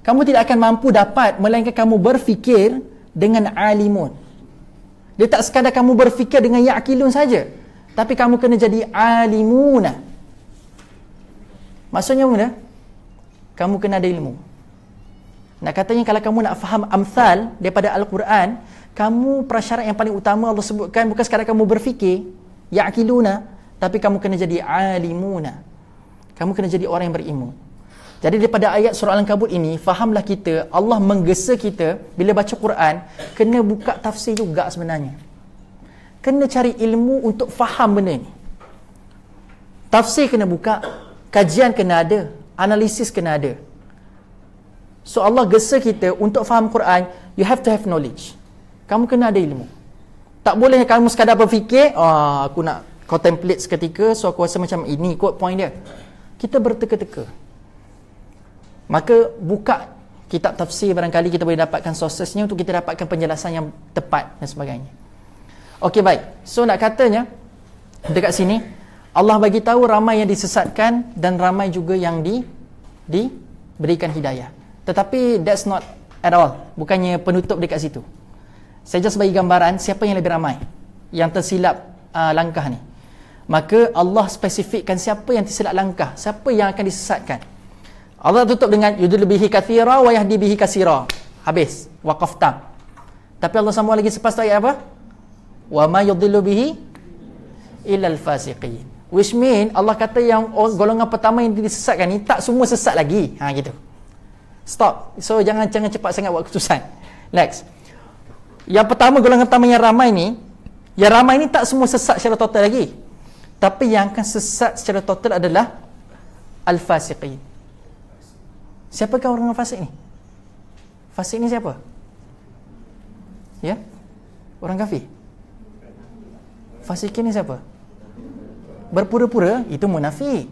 kamu tidak akan mampu dapat melainkan kamu berfikir dengan alimun. Dia tak sekadar kamu berfikir dengan ya'qilun saja, tapi kamu kena jadi alimuna. Maksudnya mana? Kamu kena ada ilmu. Nak katanya kalau kamu nak faham amsal daripada Al-Quran, kamu prasyarat yang paling utama Allah sebutkan bukan sekadar kamu berfikir ya'qiluna, tapi kamu kena jadi alimuna. Kamu kena jadi orang yang berilmu. Jadi daripada ayat surah Al-Ankabut ini, fahamlah kita, Allah menggesa kita bila baca Quran, kena buka tafsir juga sebenarnya. Kena cari ilmu untuk faham benda ni. Tafsir kena buka, kajian kena ada, analisis kena ada. So Allah gesa kita untuk faham Quran, you have to have knowledge. Kamu kena ada ilmu. Tak boleh kamu sekadar berfikir, aku nak contemplate seketika, so aku rasa macam ini kot point dia. Kita berteka-teka. Maka buka kitab tafsir, barangkali kita boleh dapatkan sourcesnya untuk kita dapatkan penjelasan yang tepat dan sebagainya. Okey, baik. So nak katanya dekat sini Allah bagi tahu ramai yang disesatkan dan ramai juga yang diberikan hidayah. Tetapi that's not at all. Bukannya penutup dekat situ. Saya just bagi gambaran siapa yang lebih ramai yang tersilap langkah ni. Maka Allah spesifikkan siapa yang tersilap langkah, siapa yang akan disesatkan. Allah tutup dengan yudhillu bihi katsira wa yahdi bihi katsira. Habis, waqaf tam. Tapi Allah sambung lagi selepas tu ayat apa? Wa ma yudhillu bihi illa al-fasiqin. Which mean Allah kata yang golongan pertama yang disesatkan ni tak semua sesat lagi. Gitu. Stop. So jangan cepat sangat buat keputusan. Next. Yang pertama, golongan pertama yang ramai ni tak semua sesat secara total lagi. Tapi yang akan sesat secara total adalah al-fasiqin. Siapakah orang fasik ni? Fasik ni siapa? Ya? Orang kafir. Fasikin ni siapa? Berpura-pura, itu munafik.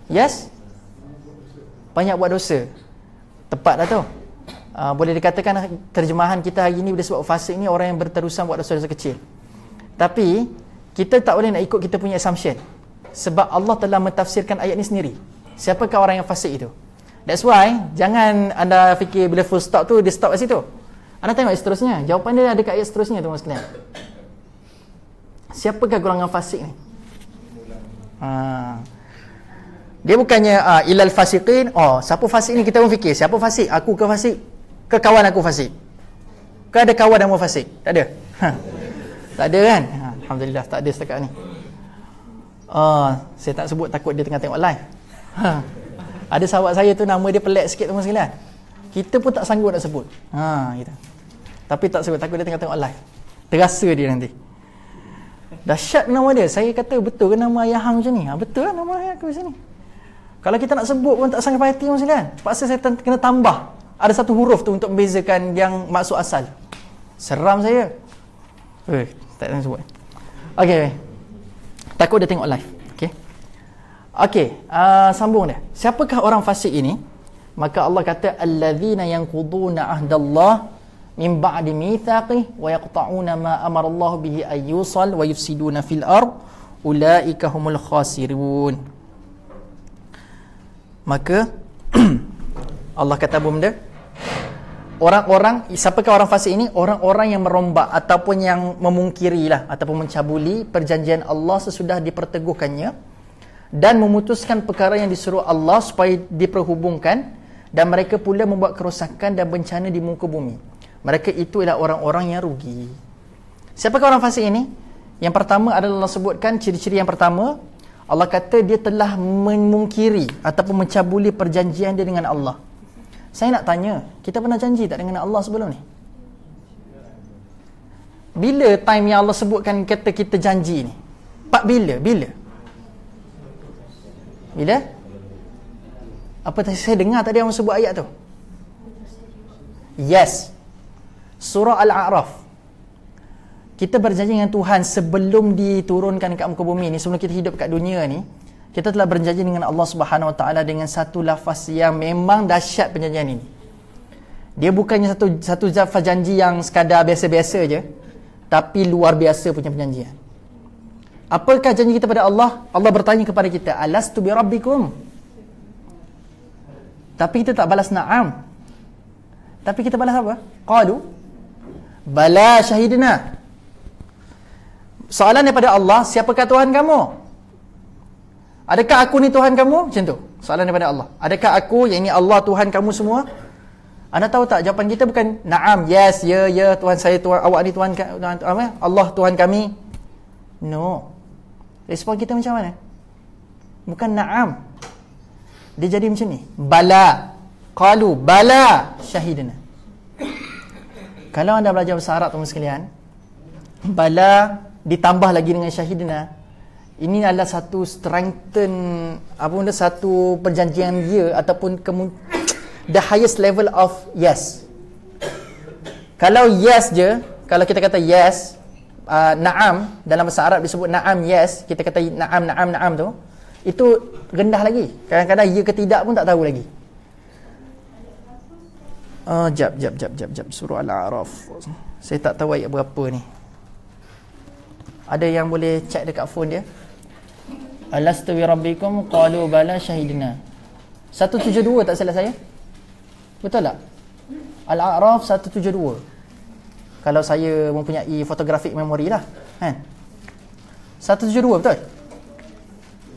Yes? Banyak buat dosa. Tepat dah tu. Boleh dikatakan terjemahan kita hari ni bila sebab fasik ni orang yang berterusan buat dosa-dosa kecil. Tapi kita tak boleh nak ikut kita punya assumption. Sebab Allah telah mentafsirkan ayat ni sendiri. Siapakah orang yang fasik itu? That's why jangan anda fikir bila full stop tu dia stop kat situ. Anda tengok ayat seterusnya. Jawapan dia ada kat ayat seterusnya tu mas sekalian. Siapakah golongan fasik ni? Dia bukannya ilal fasiqin. Siapa fasik ni kita pun fikir. Siapa fasik? Aku ke fasik? Ke kawan aku fasik? Ke ada kawan yang mau fasik? Tak ada. Tak ada kan? Alhamdulillah tak ada setakat ni. Saya tak sebut takut dia tengah tengok live. Ada sahabat saya tu nama dia pelik sikit teman sekalian. Kita pun tak sanggup nak sebut. Gitu. Tapi tak sebut, takut dia tengah tengok live. Terasa dia nanti. Dahsyat nama dia. Saya kata betul ke nama ayah hang macam ni? Betul lah nama ayah aku macam ni. Kalau kita nak sebut pun tak sanggup hati teman sekalian. Paksa saya kena tambah ada satu huruf tu untuk membezakan yang maksud asal. Seram saya. Tak nak sebut. Okey. Takut dia tengok live. Okey, sambung dia. Siapakah orang fasik ini? Maka Allah kata allazina yanquduna ahdallah min ba'di mitsaqih wa yaqta'una ma amara Allah bihi ay yusal wa yufsiduna fil ard ulaika humul khasirun. Maka Allah kata benda orang-orang, siapakah orang fasik ini? Orang-orang yang merombak ataupun yang memungkirilah ataupun mencabuli perjanjian Allah sesudah diperteguhkannya dan memutuskan perkara yang disuruh Allah supaya diperhubungkan, dan mereka pula membuat kerosakan dan bencana di muka bumi. Mereka itu ialah orang-orang yang rugi. Siapakah orang fasik ini? Yang pertama adalah Allah sebutkan ciri-ciri yang pertama. Allah kata dia telah memungkiri ataupun mencabuli perjanjian dia dengan Allah. Saya nak tanya, kita pernah janji tak dengan Allah sebelum ni? Bila time yang Allah sebutkan kata kita janji ni? Bila? Apa saya dengar tadi orang sebut ayat tu? Yes. Surah Al-A'raf. Kita berjanji dengan Tuhan sebelum diturunkan kat muka bumi ni, sebelum kita hidup kat dunia ni, kita telah berjanji dengan Allah Subhanahu Wa Taala dengan satu lafaz yang memang dahsyat perjanjian ini. Dia bukannya satu lafaz janji yang sekadar biasa-biasa je, tapi luar biasa punya perjanjian. Apakah janji kita pada Allah? Allah bertanya kepada kita, alastu bi rabbikum? Tapi kita tak balas na'am. Tapi kita balas apa? Qalu bala syahidna. Soalan daripada Allah, siapakah Tuhan kamu? Adakah aku ni Tuhan kamu? Macam tu. Soalan daripada Allah. Adakah aku, yang ini Allah Tuhan kamu semua? Anda tahu tak, jawapan kita bukan na'am, yes, ya, Tuhan saya, Tuhan awak ni Tuhan, Allah Tuhan kami. No. Respon kita macam mana? Bukan na'am. Dia jadi macam ni. Bala. Qalu bala syahidna. Kalau anda belajar bahasa Arab teman sekalian, bala ditambah lagi dengan syahidna, Ini adalah satu strengthen, apa benda, satu perjanjian dia ataupun the highest level of yes. Kalau yes je, kalau kita kata yes, na'am, dalam bahasa Arab disebut na'am, yes, kita kata na'am tu, itu rendah lagi. Kadang-kadang ya ke tidak pun tak tahu lagi. Jap. Surah Al-A'raf. Saya tak tahu ayat berapa ni. Ada yang boleh check dekat phone dia? Alastu bi rabbikum qalu bala syahidna. 172 tak salah saya? Betul tak? Al-A'raf 172. Kalau saya mempunyai photographic memory lah, kan? 172 betul?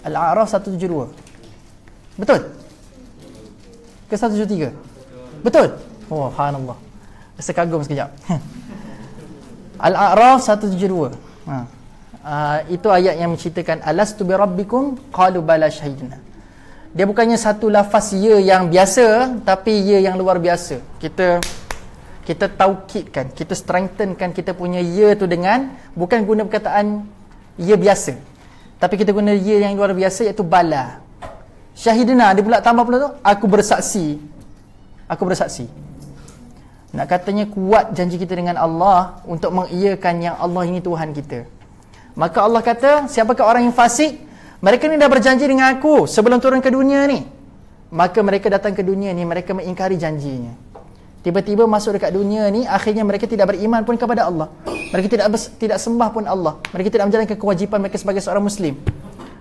Al-A'raf 172. Betul? Ke 173? Betul? Oh, subhanallah. Rasa kagum sekejap. Al-A'raf 172. Itu ayat yang menceritakan alastu bi rabbikum qalu bala syahidna. Dia bukannya satu lafaz ya yang biasa, tapi ya yang luar biasa. Kita taukidkan, kita strengthenkan kita punya ya tu dengan, bukan guna perkataan ya biasa, tapi kita guna ya yang luar biasa, iaitu bala syahidna. Dia pula tambah pula tu, aku bersaksi. Nak katanya kuat janji kita dengan Allah untuk mengiyakan yang Allah ini Tuhan kita. Maka Allah kata, siapakah orang yang fasik? Mereka ni dah berjanji dengan aku sebelum turun ke dunia ni. Maka mereka datang ke dunia ni, mereka mengingkari janjinya. Tiba-tiba masuk dekat dunia ni, akhirnya mereka tidak beriman pun kepada Allah. Mereka tidak sembah pun Allah. Mereka tidak menjalankan kewajipan mereka sebagai seorang Muslim.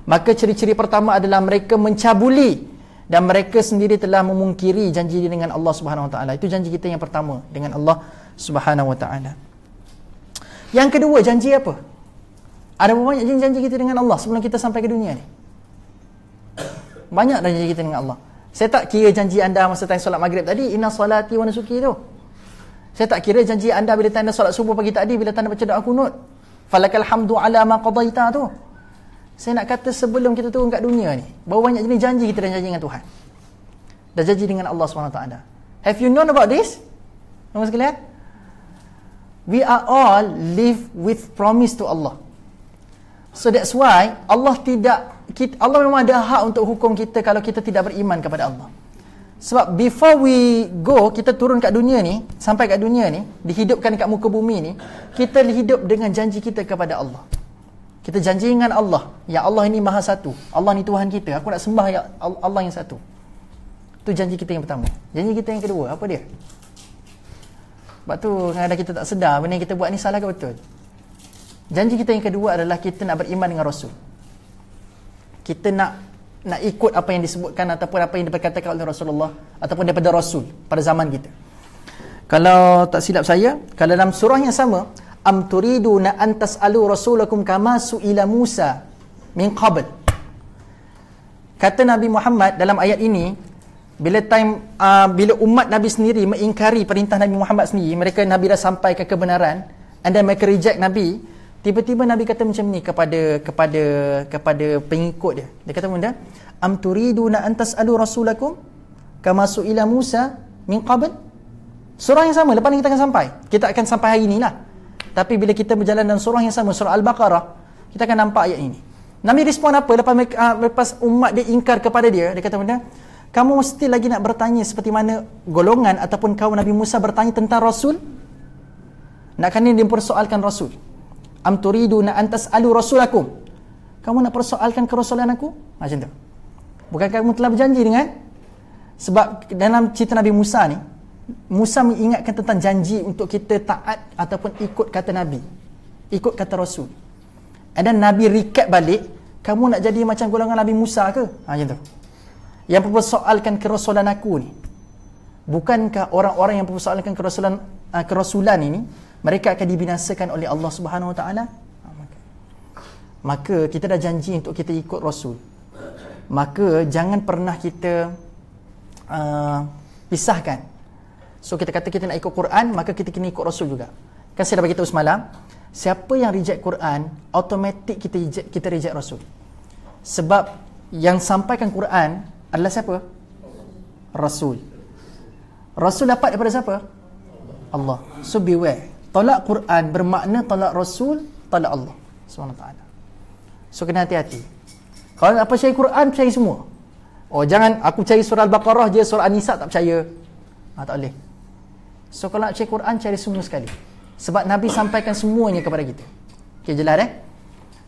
Maka ciri-ciri pertama adalah mereka mencabuli, dan mereka sendiri telah memungkiri janji dengan Allah Subhanahu Wa Taala. Itu janji kita yang pertama dengan Allah Subhanahu Wa Taala. Yang kedua, janji apa? Ada berapa banyak janji kita dengan Allah sebelum kita sampai ke dunia ni? Banyak dah janji kita dengan Allah. Saya tak kira janji anda masa time solat maghrib tadi, inna salati wa nusuki tu. Saya tak kira janji anda bila tanda solat subuh pagi tadi, bila tanda baca doa kunut, falakal hamdu ala ma qadaita tu. Saya nak kata sebelum kita turun kat dunia ni, berapa banyak jenis janji kita dah janji dengan Tuhan, dah janji dengan Allah SWT. Have you known about this? Teman sekalian, we are all live with promise to Allah. So that's why Allah memang ada hak untuk hukum kita kalau kita tidak beriman kepada Allah. Sebab before we go, kita turun kat dunia ni, sampai kat dunia ni, dihidupkan kat muka bumi ni, kita hidup dengan janji kita kepada Allah. Kita janji dengan Allah, ya Allah ini Maha Satu, Allah ni Tuhan kita, aku nak sembah ya Allah yang satu. Itu janji kita yang pertama. Janji kita yang kedua, apa dia? Sebab tu kadang-kadang kita tak sedar benda yang kita buat ni salah ke betul. Janji kita yang kedua adalah kita nak beriman dengan Rasul. Kita nak ikut apa yang disebutkan ataupun apa yang diperkatakan oleh Rasulullah ataupun daripada Rasul pada zaman kita. Kalau tak silap saya, kalau dalam surah yang sama, am turiduna an tas'alu rasulakum kama su'ila Musa min qabl. Kata Nabi Muhammad dalam ayat ini, bila umat Nabi sendiri mengingkari perintah Nabi Muhammad sendiri, mereka Nabi dah sampaikan kebenaran, and then mereka reject Nabi. Tiba-tiba Nabi kata macam ni kepada pengikut dia. Dia kata benda, am turiduna an tas'alu rasulakum kama su'ila Musa min qabl. Surah yang sama, lepas ni kita akan sampai. Kita akan sampai hari ni lah. Tapi bila kita berjalan dalam surah yang sama, surah Al-Baqarah, kita akan nampak ayat ini. Nabi respon apa lepas umat dia ingkar kepada dia? Dia kata benda, kamu mesti lagi nak bertanya seperti mana golongan ataupun kaum Nabi Musa bertanya tentang Rasul? Nakkan dia mempersoalkan Rasul. Am turiduna an tas'alu rasulakum. Kamu nak persoalkan kerasulan aku? Macam tu. Bukan kamu telah berjanji dengan? Sebab dalam cerita Nabi Musa ni, Musa mengingatkan tentang janji untuk kita taat ataupun ikut kata Nabi, ikut kata Rasul. And then Nabi recap balik, kamu nak jadi macam golongan Nabi Musa ke? Macam tu. Yang mempersoalkan kerasulan aku ni. Bukankah orang-orang yang mempersoalkan kerasulan ini, mereka akan dibinasakan oleh Allah Subhanahu Wa Taala? Maka kita dah janji untuk kita ikut Rasul. Maka jangan pernah kita pisahkan. So kita kata kita nak ikut Quran, maka kita kena ikut Rasul juga. Kan saya dah beritahu semalam, siapa yang reject Quran, automatik kita reject Rasul. Sebab yang sampaikan Quran adalah siapa? Rasul. Rasul dapat daripada siapa? Allah. So beware. Tolak Quran bermakna tolak Rasul, tolak Allah SWT. So kena hati-hati. Kalau nak percaya Quran, percaya semua. Oh jangan aku cari surah Al-Baqarah je, surah An-Nisa tak percaya. Tak boleh. So kalau nak percaya Quran, cari semua sekali. Sebab Nabi sampaikan semuanya kepada kita. Okay, jelas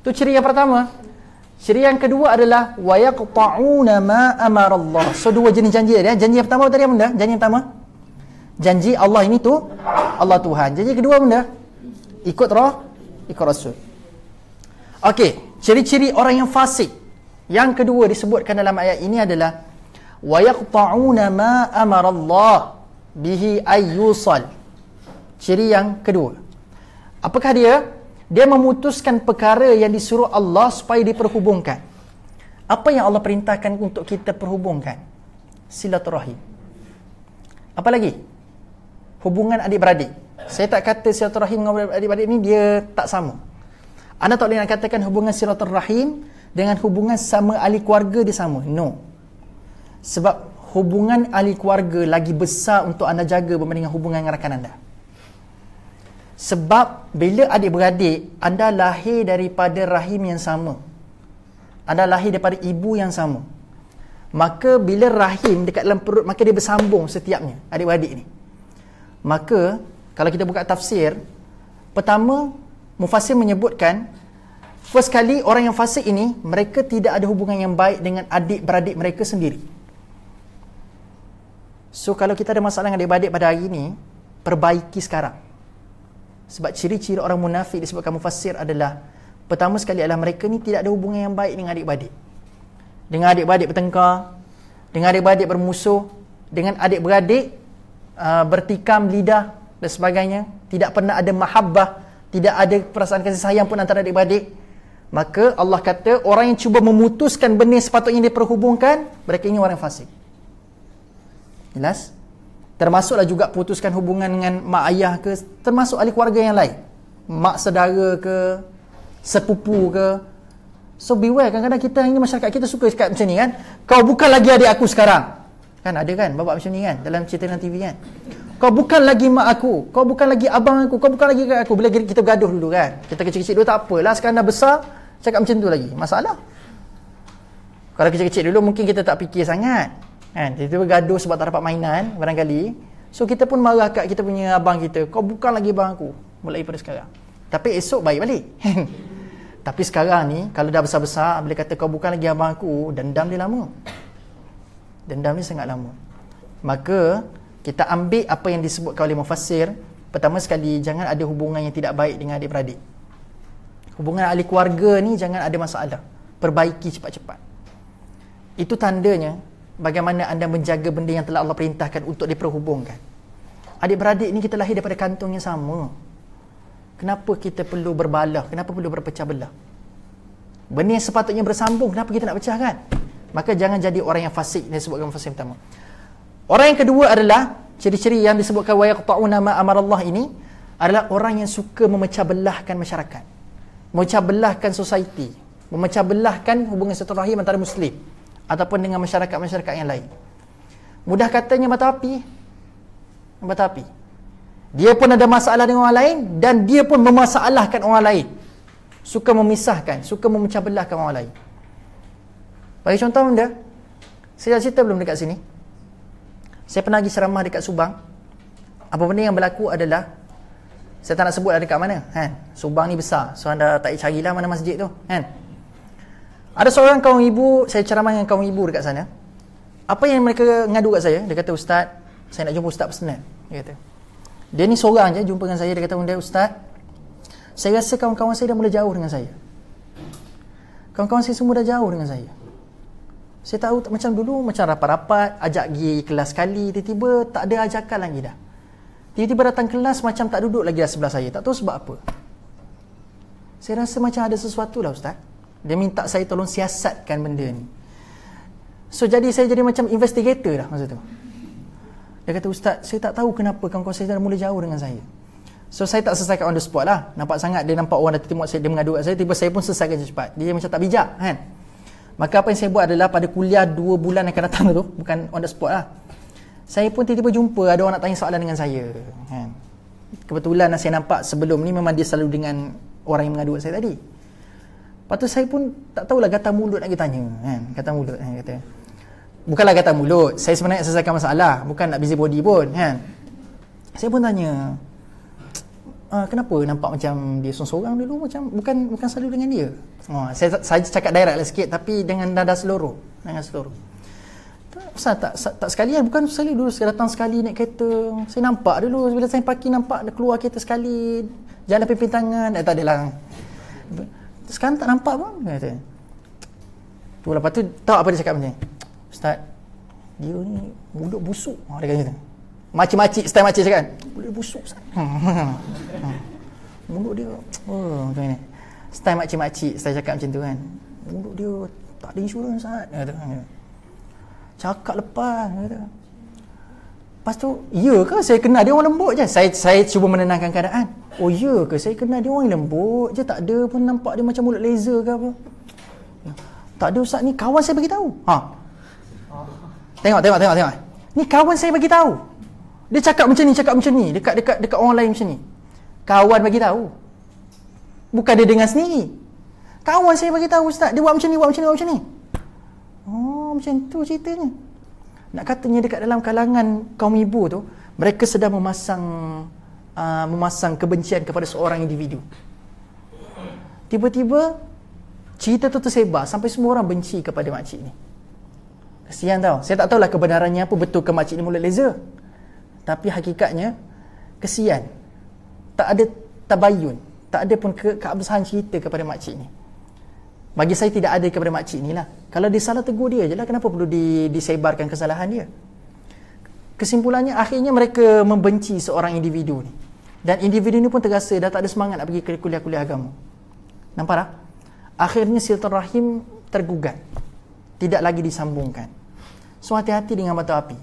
tu ciri yang pertama. Ciri yang kedua adalah wa yaqta'una ma amara Allah. So dua jenis janji dia. Janji yang pertama tadi apa benda? Janji yang pertama, janji Allah ini tu Allah Tuhan. Janji kedua benda, ikut ikut Rasul. Okey, ciri-ciri orang yang fasik yang kedua disebutkan dalam ayat ini adalah wa yaqta'una ma amara Allah bihi ayyusal. Ciri yang kedua, apakah dia? Dia memutuskan perkara yang disuruh Allah supaya diperhubungkan. Apa yang Allah perintahkan untuk kita perhubungkan? Silaturahim. Apa lagi? Hubungan adik-beradik. Saya tak kata silaturahim dengan adik-beradik ni dia tak sama. Anda tak boleh nak katakan hubungan silaturahim dengan hubungan sama ahli keluarga dia sama. No. Sebab hubungan ahli keluarga lagi besar untuk anda jaga berbanding dengan hubungan dengan rakan anda. Sebab bila adik-beradik anda lahir daripada rahim yang sama, anda lahir daripada ibu yang sama, maka bila rahim dekat dalam perut, maka dia bersambung setiapnya, adik-beradik ni. Maka kalau kita buka tafsir, pertama mufassir menyebutkan first kali orang yang fasik ini, mereka tidak ada hubungan yang baik dengan adik-beradik mereka sendiri. So kalau kita ada masalah dengan adik-beradik pada hari ini, perbaiki sekarang. Sebab ciri-ciri orang munafik disebutkan mufassir adalah, pertama sekali adalah mereka ni tidak ada hubungan yang baik dengan adik-beradik. Dengan adik-beradik bertengkar, dengan adik-beradik bermusuh, dengan adik-beradik bertikam lidah dan sebagainya, tidak pernah ada mahabbah, tidak ada perasaan kasih sayang pun antara adik-beradik. Maka Allah kata orang yang cuba memutuskan benda sepatutnya diperhubungkan, mereka ini orang fasik. Jelas? Termasuklah juga putuskan hubungan dengan mak ayah ke, termasuk ahli keluarga yang lain, mak saudara ke, sepupu ke. So beware, kadang-kadang kita ini masyarakat kita suka cakap macam ni kan, kau bukan lagi adik aku sekarang. Kan ada kan bapak macam ni kan dalam cerita dalam TV kan. Kau bukan lagi mak aku, kau bukan lagi abang aku, kau bukan lagi kakak aku. Bila kita bergaduh dulu kan, kita kecil-kecil dulu tak apalah, sekarang dah besar cakap macam tu lagi, masalah. Kalau kecil-kecil dulu mungkin kita tak fikir sangat kan, tiba-tiba gaduh sebab tak dapat mainan barangkali. So kita pun marah kat kita punya abang kita, kau bukan lagi abang aku, mulai pada sekarang. Tapi esok baik balik. Tapi sekarang ni kalau dah besar-besar, bila kata kau bukan lagi abang aku, dendam dia lama. Dendam ni sangat lama. Maka kita ambil apa yang disebutkan oleh mufassir. Pertama sekali, jangan ada hubungan yang tidak baik dengan adik-beradik. Hubungan ahli keluarga ni jangan ada masalah, perbaiki cepat-cepat. Itu tandanya bagaimana anda menjaga benda yang telah Allah perintahkan untuk diperhubungkan. Adik-beradik ni kita lahir daripada kantong yang sama. Kenapa kita perlu berbalah? Kenapa perlu berpecah belah? Benda yang sepatutnya bersambung, kenapa kita nak pecahkan? Maka jangan jadi orang yang fasik, yang disebutkan fasik pertama. Orang yang kedua adalah ciri-ciri yang disebutkan wa yaqta'una ma amarallah ini adalah orang yang suka memecah belahkan masyarakat, memecah belahkan society, memecah belahkan hubungan silaturahim antara muslim ataupun dengan masyarakat-masyarakat yang lain. Mudah katanya mata api. Mata api. Dia pun ada masalah dengan orang lain dan dia pun memasalahkan orang lain. Suka memisahkan, suka memecah belahkan orang lain. Bagi contoh benda, saya dah cerita belum dekat sini. Saya pernah pergi ceramah dekat Subang. Apa benda yang berlaku adalah, saya tak nak sebut dekat mana kan? Subang ni besar, so anda tak payah carilah mana masjid tu kan? Ada seorang kaum ibu, saya ceramah dengan kaum ibu dekat sana. Apa yang mereka ngadu kat saya, dia kata, Ustaz, saya nak jumpa Ustaz personal. Dia kata, dia ni seorang je jumpa dengan saya. Dia kata, Ustaz, saya rasa kawan-kawan saya dah mula jauh dengan saya. Kawan-kawan saya semua dah jauh dengan saya. Saya tahu macam dulu, macam rapat-rapat, ajak pergi kelas sekali, tiba-tiba tak ada ajakan lagi dah. Tiba-tiba datang kelas macam tak duduk lagi dah sebelah saya. Tak tahu sebab apa. Saya rasa macam ada sesuatu lah Ustaz. Dia minta saya tolong siasatkan benda ni. So jadi saya jadi macam investigator dah masa tu. Dia kata, Ustaz, saya tak tahu kenapa kawan-kawan saya dah mula jauh dengan saya. So saya tak selesaikan on the spot lah. Nampak sangat dia nampak orang dah tengok saya, dia mengadu kat saya, tiba saya pun selesaikan cepat. Dia macam tak bijak kan. Maka apa yang saya buat adalah pada kuliah 2 bulan akan datang tu, bukan on the spot lah, saya pun tiba-tiba jumpa ada orang nak tanya soalan dengan saya kan. Kebetulan saya nampak sebelum ni memang dia selalu dengan orang yang mengadu kat saya tadi. Lepas tu saya pun tak tahulah gatal mulut nak tanya kan. Gatal mulut kan kata. Bukanlah gatal mulut, saya sebenarnya selesaikan masalah, bukan nak busybody pun kan. Saya pun tanya, kenapa nampak macam dia sorang-sorang dulu, macam bukan selalu dengan dia. Saya cakap direct lah sikit tapi dengan nada seluruh, Ustaz tak sekali kan, bukan sekali dulu saya datang sekali naik kereta. Saya nampak dulu bila saya parking, nampak dia keluar kereta sekali, jalan pimpin tangan, tak adalah. Sekarang tak nampak pun kata. Tu lepas tu tahu apa dia cakap macam ni. Ustaz, dia ni mulut busuk. Dia kata macam tu. Makcik-makcik, style makcik cakap kan. Mulut busuk Ustaz. Mulut dia macam ni. Style makcik-makcik, saya cakap macam tu kan. Mulut dia tak ada insurans Ustaz. Kata. Cakap lepas kata. Lepas tu, ya ke saya kenal dia orang lembut je? Saya cuba menenangkan keadaan. Oh ya ke saya kenal dia orang lembut je, tak ada pun nampak dia macam mulut laser ke apa. Tak ada Ustaz, ni kawan saya bagi tahu. Tengok. Ni kawan saya bagi tahu. Dia cakap macam ni dekat orang lain macam ni. Kawan bagi tahu. Bukan dia dengar sendiri. Kawan saya bagi tahu Ustaz, dia buat macam ni. Oh, macam tu ceritanya. Nak katanya dekat dalam kalangan kaum ibu tu, mereka sedang memasang kebencian kepada seorang individu. Tiba-tiba cerita tu tersebar sampai semua orang benci kepada makcik ni. Kesian tau. Saya tak tahulah kebenarannya apa, betul ke makcik ni mulut laser. Tapi hakikatnya kesian. Tak ada tabayun, tak ada pun keabsahan cerita kepada makcik ni. Bagi saya tidak ada kepada makcik ni lah. Kalau dia salah, tegur dia je lah. Kenapa perlu disebarkan kesalahan dia? Kesimpulannya akhirnya mereka membenci seorang individu ni. Dan individu ni pun terasa dah tak ada semangat nak pergi ke kuliah-kuliah agama. Nampak tak? Akhirnya silaturahim tergugat. Tidak lagi disambungkan. So hati-hati dengan batu api.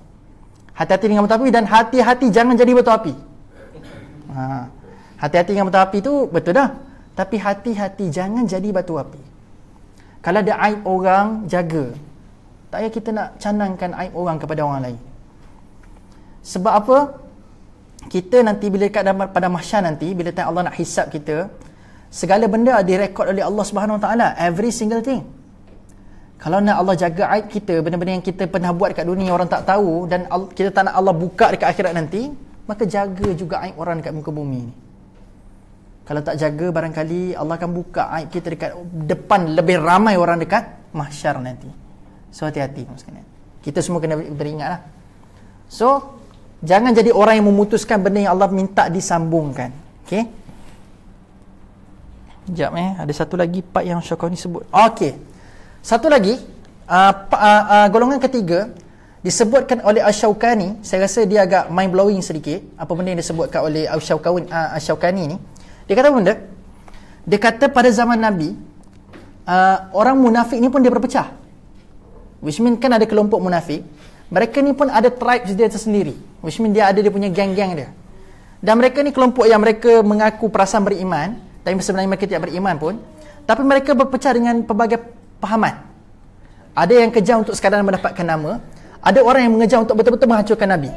Hati-hati dengan batu api dan hati-hati jangan jadi batu api. Hati-hati dengan batu api tu betul dah. Tapi hati-hati jangan jadi batu api. Kalau ada aib orang, jaga. Tak payah kita nak canangkan aib orang kepada orang lain. Sebab apa? Kita nanti bila pada mahsyar nanti, bila Allah nak hisap kita, segala benda direkod oleh Allah Subhanahu Wa Taala, every single thing. Kalau nak Allah jaga aib kita, benda-benda yang kita pernah buat kat dunia orang tak tahu, dan kita tak nak Allah buka dekat akhirat nanti, maka jaga juga aib orang dekat muka bumi ni. Kalau tak jaga, barangkali Allah akan buka aib kita dekat depan lebih ramai orang dekat mahsyar nanti. So hati-hati sekalian. Kita semua kena beringatlah. So jangan jadi orang yang memutuskan benda yang Allah minta disambungkan. Okey. Sekejap ada satu lagi part yang Syakir ni sebut. Okey. Satu lagi golongan ketiga disebutkan oleh Asy-Syaukani. Saya rasa dia agak mind blowing sedikit apa benda yang disebutkan oleh Asy-Syaukani ni. Dia kata benda, dia kata pada zaman Nabi, orang munafik ni pun dia berpecah. Which mean kan ada kelompok munafik. Mereka ni pun ada tribes dia tersendiri. Which mean dia ada dia punya geng-geng dia. Dan mereka ni kelompok yang mereka mengaku perasaan beriman, tapi sebenarnya mereka tidak beriman pun. Tapi mereka berpecah dengan pelbagai pahaman. Ada yang kejar untuk sekadar mendapatkan nama. Ada orang yang mengejar untuk betul-betul menghancurkan Nabi.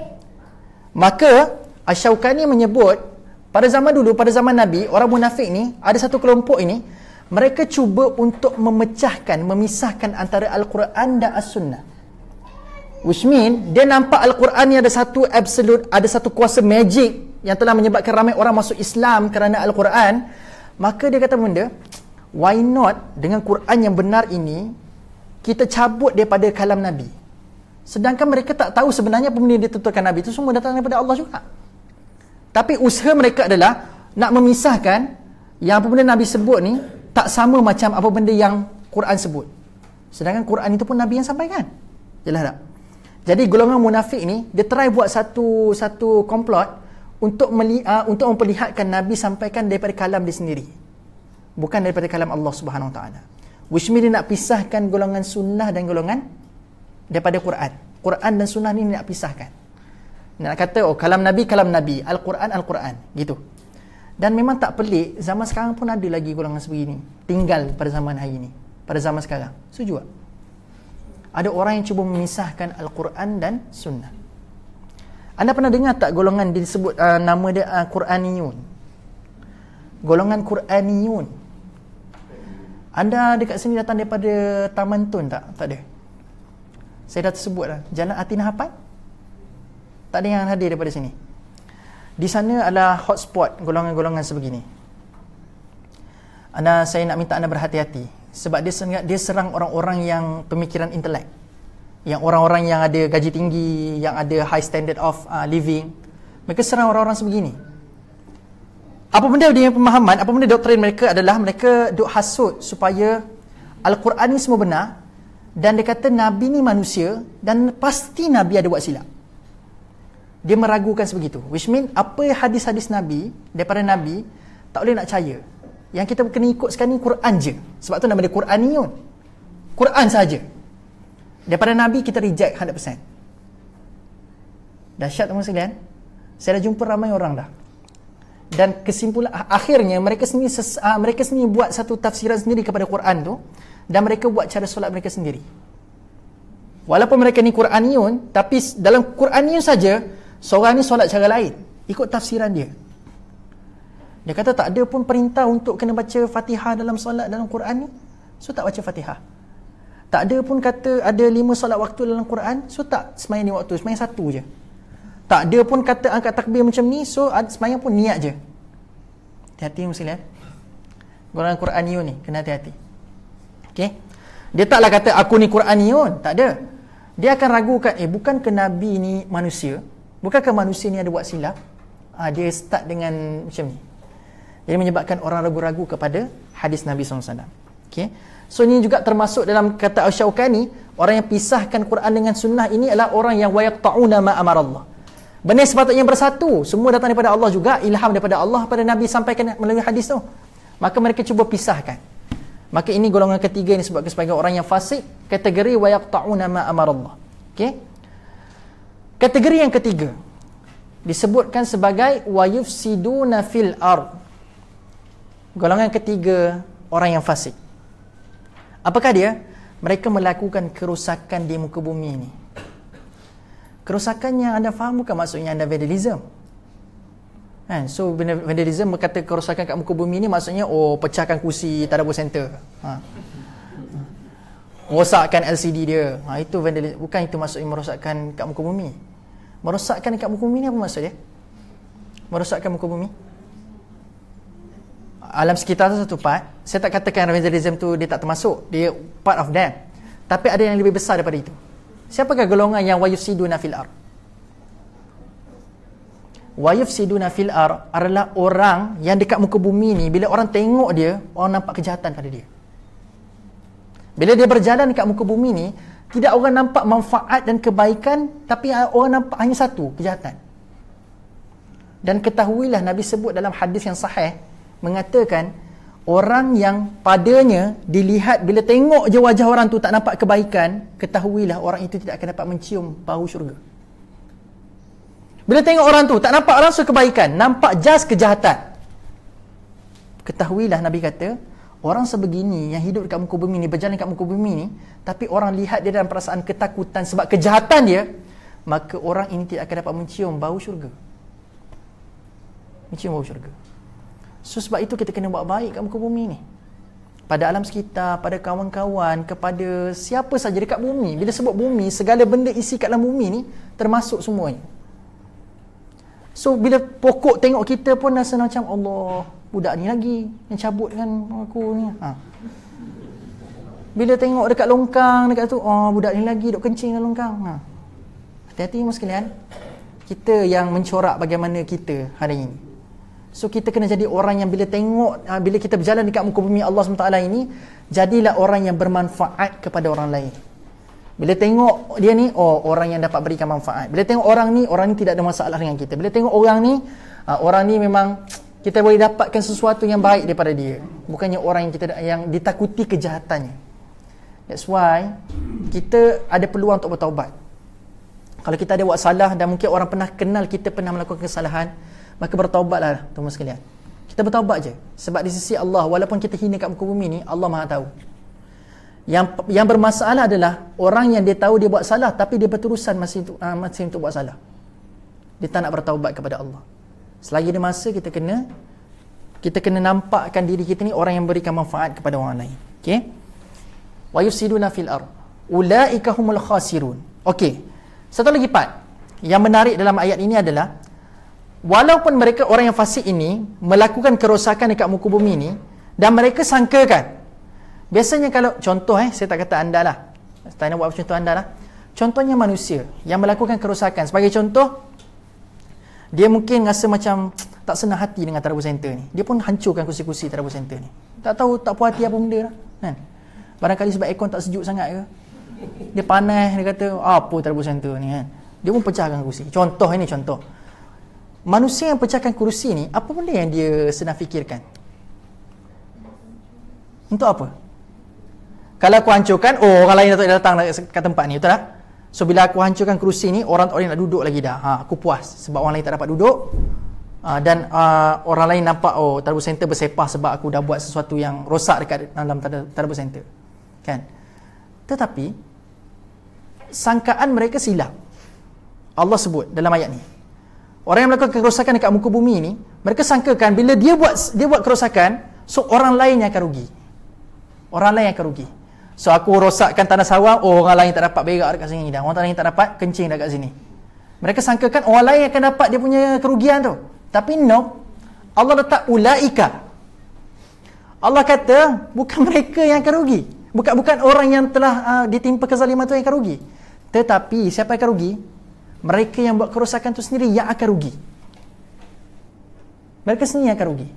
Maka Asy-Syaukani menyebut, pada zaman dulu, pada zaman Nabi, orang munafik ni, ada satu kelompok ini, mereka cuba untuk memisahkan antara Al-Quran dan As-Sunnah. Which mean, dia nampak Al-Quran ni ada satu absolute, ada satu kuasa magic yang telah menyebabkan ramai orang masuk Islam kerana Al-Quran. Maka dia kata benda, why not dengan Quran yang benar ini, kita cabut daripada kalam Nabi. Sedangkan mereka tak tahu sebenarnya apa benda yang ditentukan Nabi itu semua datang daripada Allah juga. Tapi usaha mereka adalah nak memisahkan yang apa benda Nabi sebut ni tak sama macam apa benda yang Quran sebut. Sedangkan Quran itu pun Nabi yang sampaikan. Jelas tak? Jadi golongan munafik ni dia try buat satu komplot untuk memperlihatkan Nabi sampaikan daripada kalam dia sendiri. Bukan daripada kalam Allah Subhanahu Wa Taala. Which means dia nak pisahkan golongan sunnah dan golongan daripada Quran. Quran dan sunnah ni nak pisahkan. Nak kata kalam Nabi, Al-Quran gitu. Dan memang tak pelik, zaman sekarang pun ada lagi golongan sebegini tinggal pada zaman hari ini, pada zaman sekarang. Setuju tak? Ada orang yang cuba memisahkan Al-Quran dan Sunnah. Anda pernah dengar tak golongan disebut nama dia Quraniyun? Golongan Quraniyun. Anda dekat sini datang daripada Taman Tun tak? Tak ada. Saya dah tersebut dah. Jalan Atina Hapan? Tak ada yang hadir daripada sini. Di sana adalah hotspot golongan-golongan sebegini. Saya nak minta anda berhati-hati. Sebab dia serang orang-orang yang pemikiran intelek. Yang orang-orang yang ada gaji tinggi, yang ada high standard of living. Mereka serang orang-orang sebegini. Apa benda dia pemahaman, apa benda doktrin mereka adalah mereka duk hasut supaya Al-Quran ni semua benar, dan dia kata Nabi ni manusia dan pasti Nabi ada buat silap. Dia meragukan sebegitu. Which mean apa hadis-hadis Nabi daripada Nabi tak boleh nak percaya. Yang kita kena ikut sekarang ni Quran je. Sebab tu nama dia Quraniyun. Quran saja. Daripada Nabi kita reject 100%. Dahsyat teman sekalian. Saya dah jumpa ramai orang dah. Dan kesimpulan akhirnya mereka sendiri buat satu tafsiran sendiri kepada Quran tu, dan mereka buat cara solat mereka sendiri. Walaupun mereka ni Quraniyun, tapi dalam Quraniyun saja seorang ni solat cara lain ikut tafsiran dia. Dia kata tak ada pun perintah untuk kena baca Fatihah dalam solat dalam Quran ni, so tak baca Fatihah. Tak ada pun kata ada 5 solat waktu dalam Quran, so tak sembahyang 5 waktu, sembahyang 1 je. Tak ada pun kata angkat takbir macam ni, so sembahyang pun niat je. Hati-hati muslim. Golongan Quraniyun ni kena hati-hati. Okey. Dia taklah kata aku ni Quraniyun, tak ada. Dia akan ragukan, bukankah Nabi ni manusia? Bukankah manusia ni ada buat silap? Dia start dengan macam ni. Jadi menyebabkan orang ragu-ragu kepada hadis Nabi SAW. Okey. So ini juga termasuk dalam kata Asy-Syaukani, orang yang pisahkan Quran dengan sunnah ini adalah orang yang wayaqta'una ma amarallah. Benda sepatutnya bersatu, semua datang daripada Allah juga, ilham daripada Allah pada Nabi sampaikan melalui hadis tu. Maka mereka cuba pisahkan. Maka ini golongan ketiga ni sebab sebagai orang yang fasik, kategori wayaqta'una ma amarallah. Okey. Kategori yang ketiga disebutkan sebagai wayufsiduna fil ard. Golongan ketiga orang yang fasik. Apakah dia? Mereka melakukan kerosakan di muka bumi ini. Kerosakan yang anda faham bukan maksudnya anda vandalism. So vandalism berkata kerosakan kat muka bumi ni maksudnya pecahkan kursi Tadabbur Center. Rosakkan LCD dia. Itu vandalism. Bukan itu maksudnya merosakkan kat muka bumi. Merosakkan kat muka bumi ni apa maksud dia? Merosakkan muka bumi? Alam sekitar tu satu part. Saya tak katakan vandalism tu dia tak termasuk. Dia part of them. Tapi ada yang lebih besar daripada itu. Siapakah golongan yang wayufsiduna fil ard? Wayufsiduna fil ard adalah orang yang dekat muka bumi ni, bila orang tengok dia, orang nampak kejahatan pada dia. Bila dia berjalan dekat muka bumi ni, tidak orang nampak manfaat dan kebaikan, tapi orang nampak hanya satu, kejahatan. Dan ketahuilah Nabi sebut dalam hadis yang sahih, mengatakan orang yang padanya dilihat bila tengok je wajah orang tu tak nampak kebaikan, ketahuilah orang itu tidak akan dapat mencium bau syurga. Bila tengok orang tu tak nampak langsung kebaikan, nampak just kejahatan, ketahuilah Nabi kata orang sebegini yang hidup dekat muka bumi ni, berjalan dekat muka bumi ni, tapi orang lihat dia dalam perasaan ketakutan sebab kejahatan dia, maka orang ini tidak akan dapat mencium bau syurga. Mencium bau syurga. So sebab itu kita kena buat baik kat muka bumi ni, pada alam sekitar, pada kawan-kawan, kepada siapa saja dekat bumi. Bila sebut bumi, segala benda isi kat dalam bumi ni termasuk semuanya. So bila pokok tengok kita pun rasa macam Allah, budak ni lagi yang cabut dengan aku ni. Bila tengok dekat longkang dekat tu, budak ni lagi duk kencing dalam longkang. Hati-hati mas sekalian. Kita yang mencorak bagaimana kita hari ini. So kita kena jadi orang yang bila tengok, bila kita berjalan dekat muka bumi Allah SWT ini, jadilah orang yang bermanfaat kepada orang lain. Bila tengok dia ni, orang yang dapat berikan manfaat. Bila tengok orang ni tidak ada masalah dengan kita. Bila tengok orang ni memang kita boleh dapatkan sesuatu yang baik daripada dia. Bukannya orang yang ditakuti kejahatannya. That's why kita ada peluang untuk bertaubat. Kalau kita ada buat salah dan mungkin orang pernah kenal kita pernah melakukan kesalahan, maka bertaubatlah teman sekalian. Kita bertaubat je. Sebab di sisi Allah, walaupun kita hina kat muka bumi ni, Allah Maha tahu. Yang bermasalah adalah orang yang dia tahu dia buat salah tapi dia berterusan masih untuk buat salah. Dia tak nak bertaubat kepada Allah. Selagi ada masa kita kena nampakkan diri kita ni orang yang berikan manfaat kepada orang lain. Okey. Wa yusiduna fil ard. Ulaika humul khasirun. Okey. Satu lagi part yang menarik dalam ayat ini adalah walaupun mereka orang yang fasik ini melakukan kerosakan dekat muka bumi ini dan mereka sangkakan, biasanya kalau contoh saya tak kata anda lah, saya nak buat contoh anda lah, contohnya manusia yang melakukan kerosakan, sebagai contoh dia mungkin rasa macam tak senang hati dengan Tadabbur Center ni, dia pun hancurkan kursi-kursi Tadabbur Center ni, tak tahu tak puas hati apa benda lah kan. Barangkali sebab aircon tak sejuk sangat ke, dia panas, dia kata apa Tadabbur Center ni kan, dia pun pecahkan kursi. Contoh ini contoh. Manusia yang pecahkan kursi ni, apa benda yang dia sedang fikirkan? Untuk apa? Kalau aku hancurkan, orang lain tak datang ke tempat ni, betul tak? So bila aku hancurkan kerusi ni, orang nak duduk lagi dah. Aku puas sebab orang lain tak dapat duduk. Dan orang lain nampak Tadabbur Center bersepah sebab aku dah buat sesuatu yang rosak dekat dalam Tadabbur Center. Kan? Tetapi sangkaan mereka silap. Allah sebut dalam ayat ni. Orang yang melakukan kerosakan dekat muka bumi ni, mereka sangkakan bila dia buat kerosakan, so orang lain yang akan rugi. Orang lain yang akan rugi. So aku rosakkan tanah sawah, orang lain tak dapat berak dekat sini dah. Orang lain tak dapat kencing dekat sini. Mereka sangkakan orang lain akan dapat dia punya kerugian tu. Tapi no, Allah letak ulaika. Allah kata bukan mereka yang akan rugi. Bukan orang yang telah ditimpa kezaliman tu yang akan rugi. Tetapi siapa yang akan rugi? Mereka yang buat kerosakan tu sendiri yang akan rugi. Mereka sendiri yang akan rugi.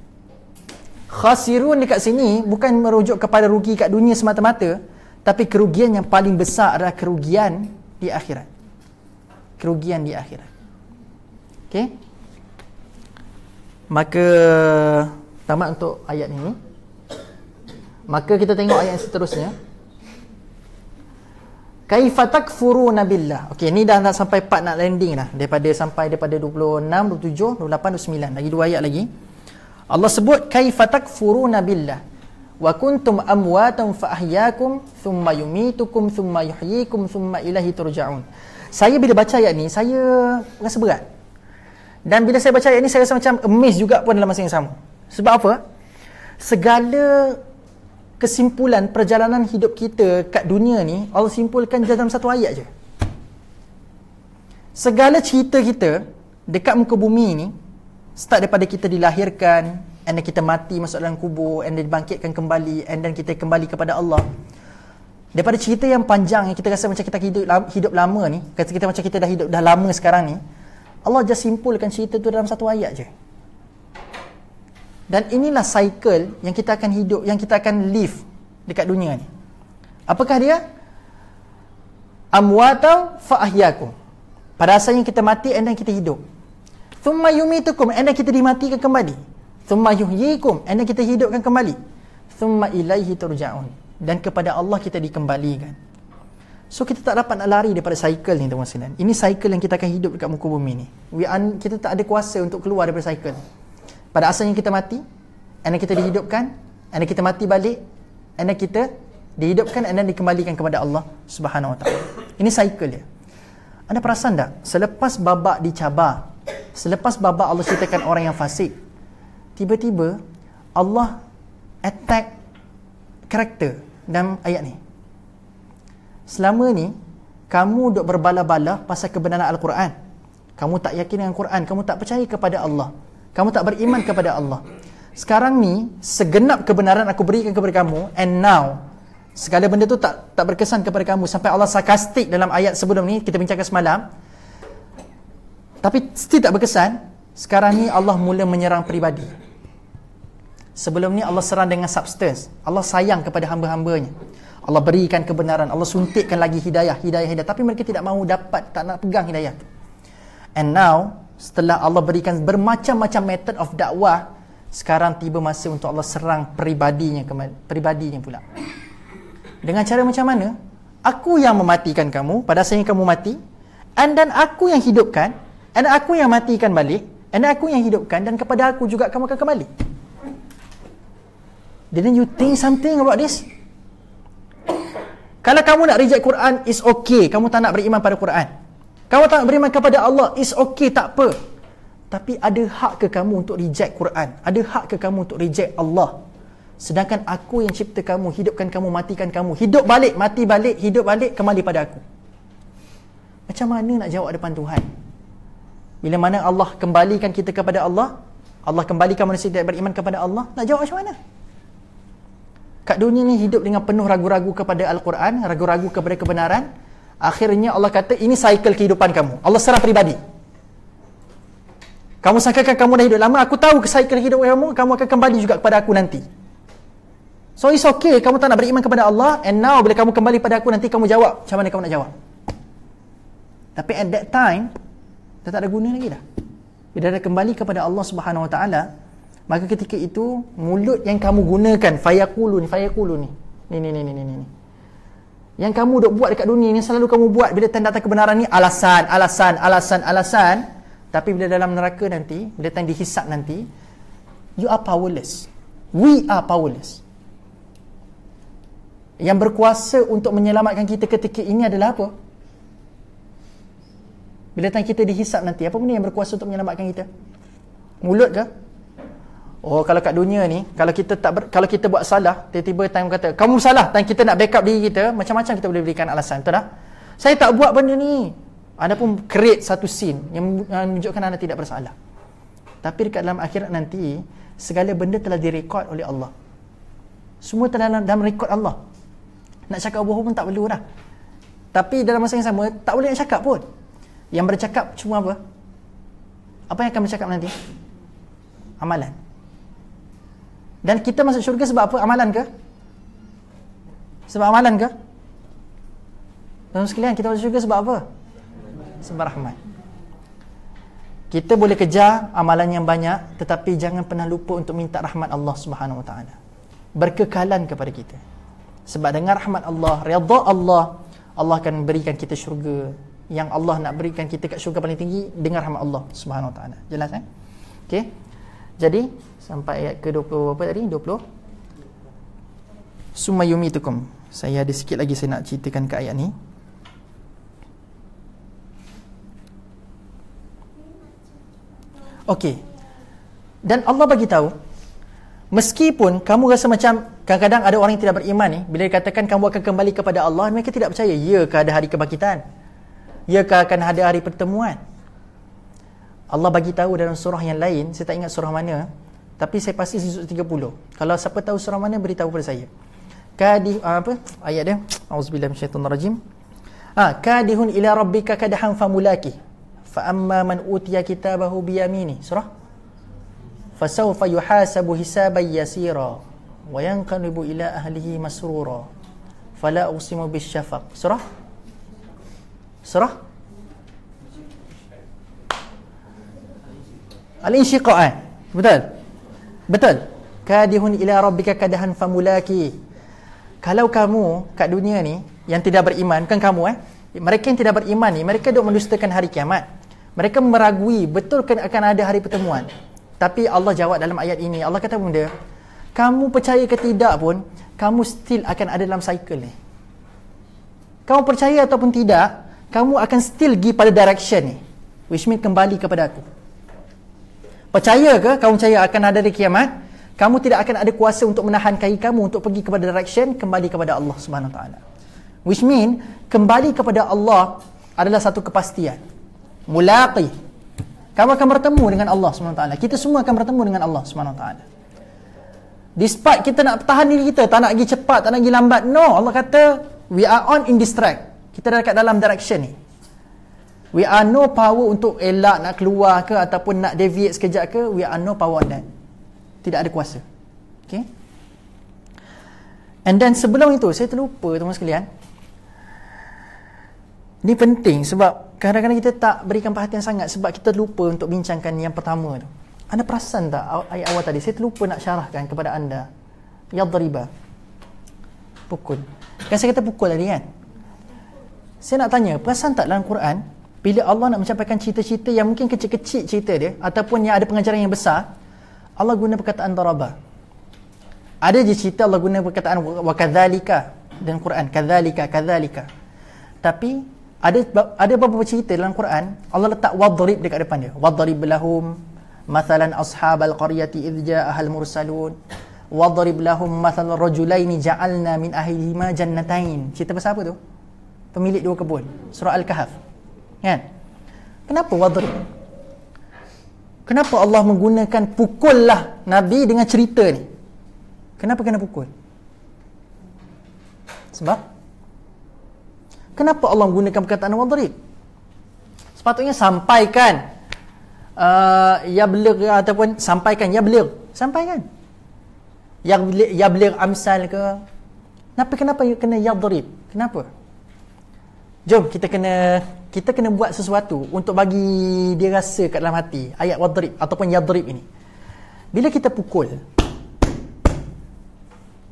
Khasirun dekat sini bukan merujuk kepada rugi kat dunia semata-mata, tapi kerugian yang paling besar adalah kerugian di akhirat. Kerugian di akhirat. Okey? Maka tamat untuk ayat ini. Maka kita tengok ayat yang seterusnya. Kaifa takfuruna billah. Okey, ni dah sampai part nak landing dah. Daripada 26, 27, 28, 29. Lagi 2 ayat lagi. Allah sebut kaifa takfuruna billah wa kuntum amwatan fa ahyaakum thumma yumitukum thumma yuhyikum thumma ilaihi turja'un. Saya bila baca ayat ni saya rasa berat. Dan bila saya baca ayat ni saya rasa macam amazed juga pun dalam masa yang sama. Sebab apa? Segala kesimpulan perjalanan hidup kita kat dunia ni Allah simpulkan dalam satu ayat je. Segala cerita kita dekat muka bumi ni, start daripada kita dilahirkan, and then kita mati masuk dalam kubur, and then dibangkitkan kembali, and then kita kembali kepada Allah. Daripada cerita yang panjang yang kita rasa macam kita hidup lama ni, kata kita macam kita dah hidup dah lama sekarang ni, Allah just simpulkan cerita tu dalam satu ayat je. Dan inilah cycle yang kita akan hidup, yang kita akan live dekat dunia ni. Apakah dia? Amwatan fa ahyakum. Pada asalnya kita mati and then kita hidup. Thumma yumitukum, and then kita dimatikan kembali. Thumma yuhyikum, and then kita hidupkan kembali. Thumma ilaihi turja'un, dan kepada Allah kita dikembalikan. So kita tak dapat nak lari daripada cycle ni, tuan-tuan sekalian. Ini cycle yang kita akan hidup dekat muka bumi ni. Kita tak ada kuasa untuk keluar daripada cycle. Pada asalnya kita mati, and then kita dihidupkan, and then kita mati balik, and then kita dihidupkan, and then dikembalikan kepada Allah Subhanahu Wa Taala. Ini cycle dia. Anda perasan tak? Selepas babak dicabar, selepas babak Allah ceritakan orang yang fasik, tiba-tiba Allah attack karakter dalam ayat ni. Selama ni kamu duk berbala-bala pasal kebenaran Al-Quran. Kamu tak yakin dengan Quran, kamu tak percaya kepada Allah, kamu tak beriman kepada Allah. Sekarang ni segenap kebenaran aku berikan kepada kamu, and now segala benda tu tak berkesan kepada kamu, sampai Allah sarkastik dalam ayat sebelum ni kita bincangkan semalam. Tapi still tak berkesan. Sekarang ni Allah mula menyerang peribadi. Sebelum ni Allah serang dengan substance. Allah sayang kepada hamba-hambanya. Allah berikan kebenaran, Allah suntikkan lagi hidayah, tapi mereka tidak mahu dapat, tak nak pegang hidayah tu. And now setelah Allah berikan bermacam-macam method of dakwah, sekarang tiba masa untuk Allah serang pribadinya pula. Dengan cara macam mana? Aku yang mematikan kamu, pada asalnya kamu mati, and then aku yang hidupkan, and aku yang matikan balik, and aku yang hidupkan, dan kepada aku juga kamu akan kembali. Didn't you think something about this? Kalau kamu nak reject Quran, is okay. Kamu tak nak beriman pada Quran, kamu tak nak beriman kepada Allah, is okay, tak apa. Tapi ada hak ke kamu untuk reject Quran? Ada hak ke kamu untuk reject Allah? Sedangkan aku yang cipta kamu, hidupkan kamu, matikan kamu, hidup balik, mati balik, hidup balik, kembali pada aku. Macam mana nak jawab depan Tuhan? Bila mana Allah kembalikan kita kepada Allah, Allah kembalikan manusia tidak beriman kepada Allah, nak jawab macam mana? Kat dunia ni hidup dengan penuh ragu-ragu kepada Al-Quran, ragu-ragu kepada kebenaran. Akhirnya Allah kata, ini cycle kehidupan kamu. Allah serang peribadi. Kamu sangkakan kamu dah hidup lama, aku tahu ke cycle kehidupan kamu akan kembali juga kepada aku nanti. So it's okay, kamu tak nak beriman kepada Allah, and now bila kamu kembali pada aku, nanti kamu jawab. Macam mana kamu nak jawab? Tapi at that time, dah tak ada guna lagi dah. Bila dah kembali kepada Allah Subhanahu Wa Taala, maka ketika itu mulut yang kamu gunakan fayaqulu ni. Ni. Yang kamu duk buat dekat dunia ni, selalu kamu buat bila datang kebenaran ni alasan. Tapi bila dalam neraka nanti, bila datang dihisap nanti, you are powerless. We are powerless. Yang berkuasa untuk menyelamatkan kita ketika ini adalah apa? Bila datang kita dihisap nanti, apa benda yang berkuasa untuk menyelamatkan kita? Mulut ke? Oh, kalau kat dunia ni, kalau kita buat salah, tiba-tiba time kata, kamu salah, time kita nak backup diri kita, macam-macam kita boleh berikan alasan, betul tak? Saya tak buat benda ni. Anda pun create satu scene yang menunjukkan anda tidak bersalah. Tapi dekat dalam akhirat nanti, segala benda telah direkod oleh Allah. Semua telah dalam rekod Allah. Nak cakap bohong pun tak perlu dah. Tapi dalam masa yang sama, tak boleh nak cakap pun. Yang bercakap cuma apa? Apa yang akan bercakap nanti? Amalan. Dan kita masuk syurga sebab apa? Amalan ke? Sebab amalan ke? Tuan-tuan sekalian, kita masuk syurga sebab apa? Sebab rahmat. Kita boleh kejar amalan yang banyak, tetapi jangan pernah lupa untuk minta rahmat Allah Subhanahu Wa Taala. Berkekalan kepada kita. Sebab dengan rahmat Allah, redha Allah, Allah akan berikan kita syurga. Yang Allah nak berikan kita kat syurga paling tinggi dengan rahmat Allah Subhanahu Wa Taala. Jelas kan? Okey. Jadi sampai ayat ke-20 apa tadi? 20. Summa yumitukum. Saya ada sikit lagi saya nak ceritakan ke ayat ni. Okey. Dan Allah bagi tahu, meskipun kamu rasa macam kadang-kadang ada orang yang tidak beriman ni, bila dikatakan kamu akan kembali kepada Allah, mereka tidak percaya. Ya ke ada hari kebangkitan? Ya ke akan ada hari pertemuan? Allah bagi tahu dalam surah yang lain, saya tak ingat surah mana, tapi saya pasti surah 30. Kalau siapa tahu surah mana, beritahu kepada saya. Ayat dia? Auzubillahi minasyaitonirrajim. Kadihun ila rabbika kadahan famulaki. Fa amma man utiya kitabahu biyamini. Surah fasawfa yuhasabu hisaban yasira wa yanqalibu ila ahlihi masrura fala uqsimu bisyafaq. Surah Al-Insyiqaq. Betul. Kadihun ila rabbika kadahan famulaki. Kalau kamu kat dunia ni yang tidak beriman, bukan kamu mereka yang tidak beriman ni, mereka duk mendustakan hari kiamat. Mereka meragui betul kan akan ada hari pertemuan. Tapi Allah jawab dalam ayat ini, Allah kata benda, kamu percaya ke tidak pun, kamu still akan ada dalam cycle ni. Kamu percaya ataupun tidak, kamu akan still pergi pada direction ni, which means kembali kepada aku. Percaya ke kamu percaya akan ada hari kiamat, kamu tidak akan ada kuasa untuk menahan kaki kamu untuk pergi kepada direction, kembali kepada Allah Subhanahu Wa Taala. Which mean kembali kepada Allah adalah satu kepastian. Mulaqi. Kamu akan bertemu dengan Allah Subhanahu Wa Taala. Kita semua akan bertemu dengan Allah Subhanahu Wa Taala. Despite kita nak tahan diri kita, tak nak pergi cepat, tak nak pergi lambat. No, Allah kata we are on in this track. Kita dah dekat dalam direction ni. We are no power untuk elak nak keluar ke ataupun nak deviate sekejap ke. We are no power on that. Tidak ada kuasa. Okay. And then sebelum itu, saya terlupa teman-teman sekalian. Ini penting sebab kadang-kadang kita tak berikan perhatian sangat sebab kita lupa untuk bincangkan yang pertama tu. Anda perasan tak ayat awal tadi? Saya terlupa nak syarahkan kepada anda. Yadriba. Pukul. Kan saya kata pukul tadi kan? Saya nak tanya, perasan tak dalam Quran, bila Allah nak mencapai cerita-cerita yang mungkin kecil-kecil cerita dia, ataupun yang ada pengajaran yang besar, Allah guna perkataan daraba. Ada je cerita Allah guna perkataan wa kadzalika dalam Quran, kadzalika. Tapi ada beberapa cerita dalam Quran Allah letak wadrib dekat depan dia. Wadrib lahum mathalan ashabal qaryati idh ja'ahal mursalun. wadrib lahum mathal rajulaini ja'alna min ahlihima jannatain. Cerita pasal apa tu? Pemilik dua kebun. Surah Al-Kahf. Kan? Kenapa wadrib? Kenapa Allah menggunakan pukullah Nabi dengan cerita ni? Kenapa kena pukul? Sebab kenapa Allah menggunakan perkataan wadrib? Sepatutnya sampaikan yabligh ataupun sampaikan yabligh. Sampaikan. Yabligh amsal ke? Kenapa kena yadrib? Kenapa? Jom kita kena buat sesuatu untuk bagi dia rasa kat dalam hati ayat wadrib ataupun yadrib ini. Bila kita pukul,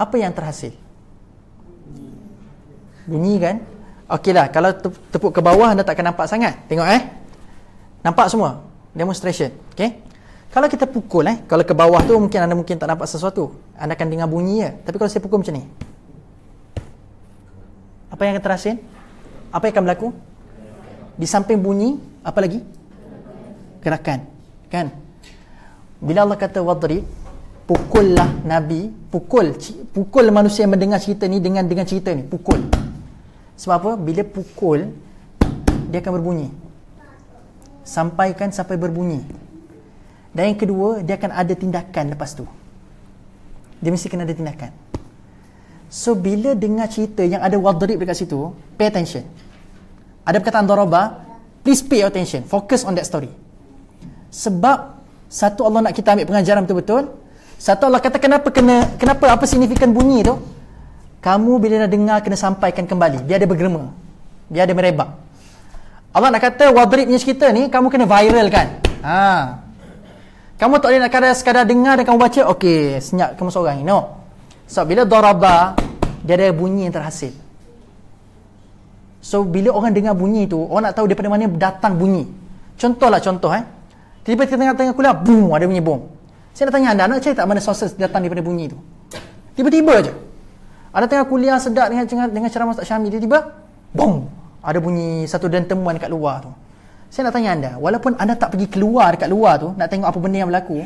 apa yang terhasil? Bunyi kan? Okeylah, kalau tepuk ke bawah anda tak akan nampak sangat. Tengok nampak semua demonstration. Okey. Kalau kita pukul kalau ke bawah tu anda mungkin tak nampak sesuatu. Anda akan dengar bunyi je. Tapi kalau saya pukul macam ni, apa yang akan terhasil? Apa yang akan berlaku? Di samping bunyi, apa lagi? Gerakan. Kan? Bila Allah kata wadrib, pukullah Nabi, pukul manusia yang mendengar cerita ni dengan cerita ni, pukul. Sebab apa? Bila pukul, dia akan berbunyi. Sampaikan sampai berbunyi. Dan yang kedua, dia akan ada tindakan lepas tu. Dia mesti kena ada tindakan. So bila dengar cerita yang ada wadrib dekat situ, pay attention. Ada perkataan daraba, please pay attention, focus on that story. Sebab satu, Allah nak kita ambil pengajaran betul-betul. Satu, Allah kata kenapa apa signifikan bunyi tu? Kamu bila nak dengar kena sampaikan kembali. Dia ada bergema, dia ada merebak. Allah nak kata wadribnya cerita ni kamu kena viralkan. Kamu tak boleh nak sekadar dengar dan kamu baca, okey, senyap kamu seorang ni. No. So bila daraba, dia ada bunyi yang terhasil. So bila orang dengar bunyi tu, orang nak tahu daripada mana datang bunyi. Contoh. Tiba-tiba tengah-tengah kuliah, boom, ada bunyi bom. Saya nak tanya anda, nak cari tak mana sources datang daripada bunyi tu? Tiba-tiba je. Anda tengah kuliah sedap dengan ceramah Ustaz Syamil, tiba-tiba, boom, ada bunyi satu dentemuan kat luar tu. Saya nak tanya anda, walaupun anda tak pergi keluar dekat luar tu, nak tengok apa benda yang berlaku,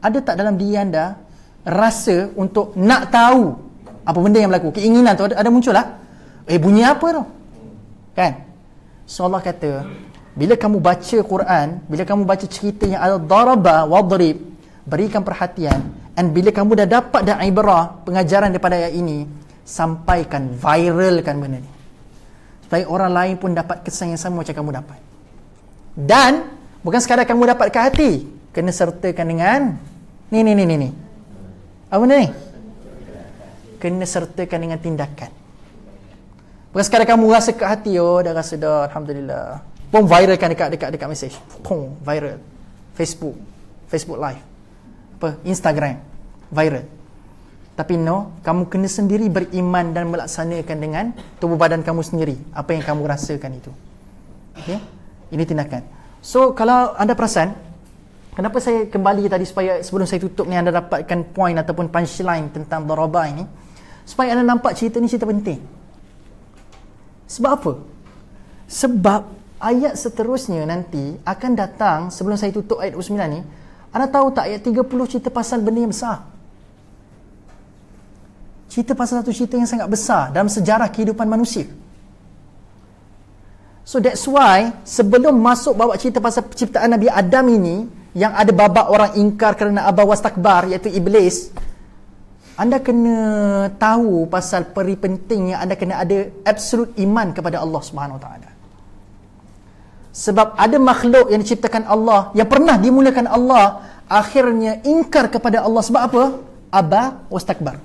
ada tak dalam diri anda rasa untuk nak tahu apa benda yang berlaku? Keinginan tu ada muncul lah. Bunyi apa tu? Kan? So Allah kata, bila kamu baca Quran, bila kamu baca cerita yang ada daraba, wadrib, berikan perhatian. And bila kamu dah dapat dah ibrah, pengajaran daripada ayat ini, sampaikan, viralkan benda ni. Supaya orang lain pun dapat kesan yang sama macam kamu dapat. Dan bukan sekadar kamu dapat ke hati, kena sertakan dengan ni. Apa benda ni? Kena sertakan dengan tindakan. Bukan sekadar kamu rasa ke hati, dah rasa dah, alhamdulillah. Pun viralkan dekat message. Pum, viral. Facebook live. Instagram, viral. Tapi no, kamu kena sendiri beriman dan melaksanakan dengan tubuh badan kamu sendiri apa yang kamu rasakan itu. Okay? Ini tindakan. So kalau anda perasan, kenapa saya kembali tadi supaya sebelum saya tutup ni anda dapatkan point ataupun punchline tentang daraba ini, supaya anda nampak cerita ni cerita penting. Sebab apa? Sebab ayat seterusnya nanti akan datang sebelum saya tutup ayat 29 ni. Anda tahu tak ayat 30 cerita pasal benda yang besar. Cerita pasal satu cerita yang sangat besar dalam sejarah kehidupan manusia. So that's why sebelum masuk babak cerita pasal penciptaan Nabi Adam ini, yang ada babak orang ingkar kerana aba wastakbar, iaitu iblis, anda kena tahu pasal peri pentingnya anda kena ada absolute iman kepada Allah Subhanahu Wa Taala. Sebab ada makhluk yang diciptakan Allah, yang pernah dimulakan Allah, akhirnya ingkar kepada Allah. Sebab apa? Aba wastakbar.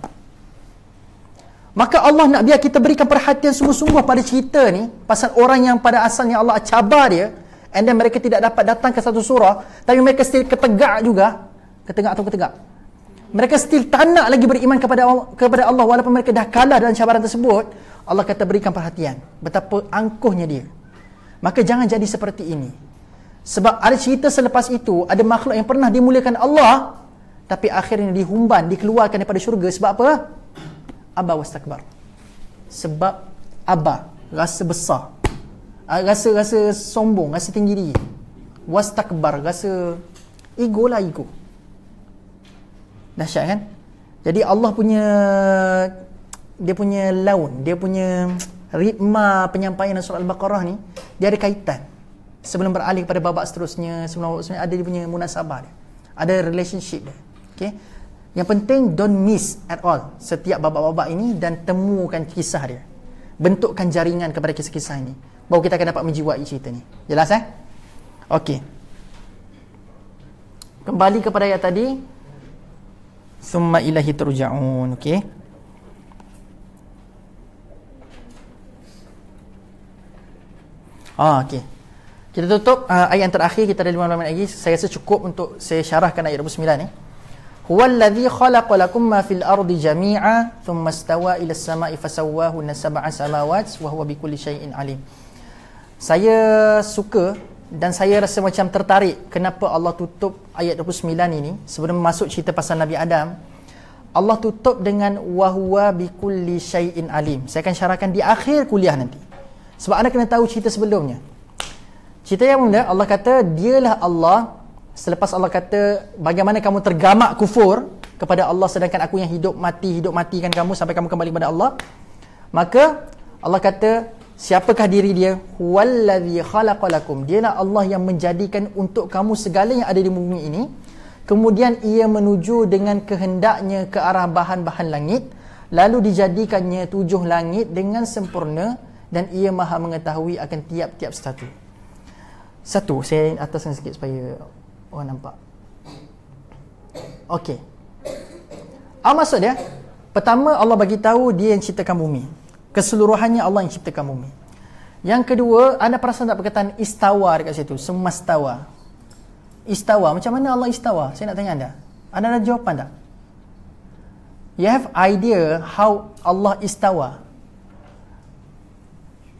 Maka Allah nak biar kita berikan perhatian sungguh-sungguh pada cerita ni, pasal orang yang pada asalnya Allah cabar dia, and then mereka tidak dapat datang ke satu surah, tapi mereka still ketegak juga. Ketegak. Mereka still tak nak lagi beriman kepada Allah walaupun mereka dah kalah dalam cabaran tersebut. Allah kata berikan perhatian betapa angkuhnya dia. Maka jangan jadi seperti ini. Sebab ada cerita selepas itu, ada makhluk yang pernah dimuliakan Allah, tapi akhirnya dihumban, dikeluarkan daripada syurga. Sebab apa? Aba wastakbar. Sebab aba, rasa besar, rasa sombong, rasa tinggi diri. Wastakbar, rasa ego lah, ego. Dahsyat kan? Jadi Allah punya, dia punya laun, dia punya ritma penyampaian surah Al-Baqarah ni, dia ada kaitan. Sebelum beralih kepada babak seterusnya, sebelum babak seterusnya, ada dia punya munasabah dia, ada relationship dia. Okay? Yang penting don't miss at all setiap babak-babak ini dan temukan kisah dia, bentukkan jaringan kepada kisah-kisah ini, baru kita akan dapat menjiwai cerita ni. Jelas Okey. Kembali kepada ayat tadi, summa ilahi turja'un. Okey. Okey. Kita tutup ayat yang terakhir, kita ada 15 minit lagi. Saya rasa cukup untuk saya syarahkan ayat 29 ni. Huwallazi khalaqa lakum ma fil ardi jami'a thumma istawa ila as-sama'i fasawwahunna sab'a samawati wa huwa bikulli syai'in alim. Saya suka dan saya rasa macam tertarik kenapa Allah tutup ayat 29 ini sebelum masuk cerita pasal Nabi Adam. Allah tutup dengan wa huwa bikulli syai'in alim. Saya akan syarahkan di akhir kuliah nanti. Sebab anda kena tahu cerita sebelumnya. Cerita yang mula, Allah kata dialah Allah. Selepas Allah kata bagaimana kamu tergamak kufur kepada Allah sedangkan aku yang hidup matikan kamu sampai kamu kembali kepada Allah. Maka Allah kata siapakah diri dia? Huwallazi khalaqalakum. Dialah Allah yang menjadikan untuk kamu segala yang ada di bumi ini. Kemudian ia menuju dengan kehendaknya ke arah bahan-bahan langit, lalu dijadikannya 7 langit dengan sempurna, dan ia maha mengetahui akan tiap-tiap satu. Saya ataskan sikit supaya orang nampak. Okey. Maksud dia, pertama Allah bagi tahu dia yang ciptakan bumi. Keseluruhannya Allah yang ciptakan bumi. Yang kedua, anda perasan tak perkataan istawa dekat situ? Semastawa. Istawa, macam mana Allah istawa? Saya nak tanya anda. Anda ada jawapan tak? You have idea how Allah istawa?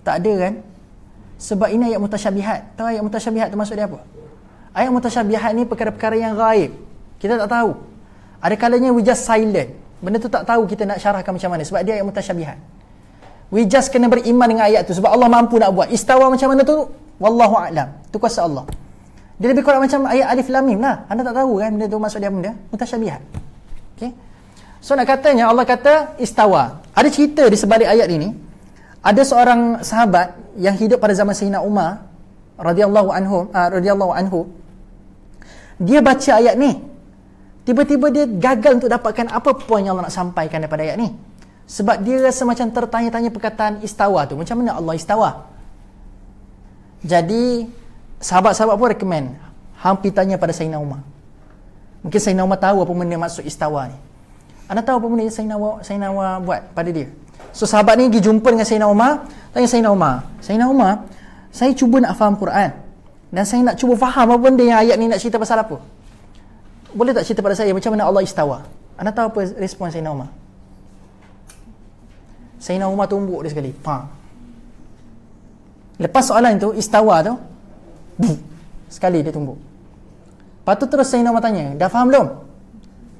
Tak ada kan? Sebab ini ayat mutasyabihat. Tahu ayat mutasyabihat tu maksud dia apa? Ayat mutasyabihat ni perkara-perkara yang gaib. Kita tak tahu. Ada kalanya we just silent. Benda tu tak tahu kita nak syarahkan macam mana. Sebab dia ayat mutasyabihat. We just kena beriman dengan ayat tu. Sebab Allah mampu nak buat. Istawa macam mana tu? Wallahu a'lam. Tu kuasa Allah. Dia lebih kurang macam ayat alif lam mim lah. Anda tak tahu kan benda tu maksud dia benda? Mutasyabihat. Okay? So nak katanya Allah kata istawa. Ada cerita di sebalik ayat ini. Ada seorang sahabat yang hidup pada zaman Sayyidina Umar radhiyallahu anhu. Dia baca ayat ni. Tiba-tiba dia gagal untuk dapatkan apa poin yang Allah nak sampaikan daripada ayat ni. Sebab dia rasa macam tertanya-tanya perkataan istawa tu. Macam mana Allah istawa? Jadi sahabat-sahabat pun recommend hang pergi tanya pada Sayyidina Umar. Mungkin Sayyidina Umar tahu apa benda maksud istawa ni. Anda tahu apa benda Sayyidina Umar buat pada dia? So sahabat ni pergi jumpa dengan Sayyidina Umar, tanya Sayyidina Umar, saya cuba nak faham Quran dan saya nak cuba faham apa benda yang ayat ni nak cerita pasal apa. Boleh tak cerita pada saya macam mana Allah istawa? Anda tahu apa respon Sayyidina Umar? Sayyidina Umar tumbuk dia sekali. Lepas soalan tu, istawa tu, sekali dia tumbuk. Lepas tu terus Sayyidina Umar tanya, dah faham belum?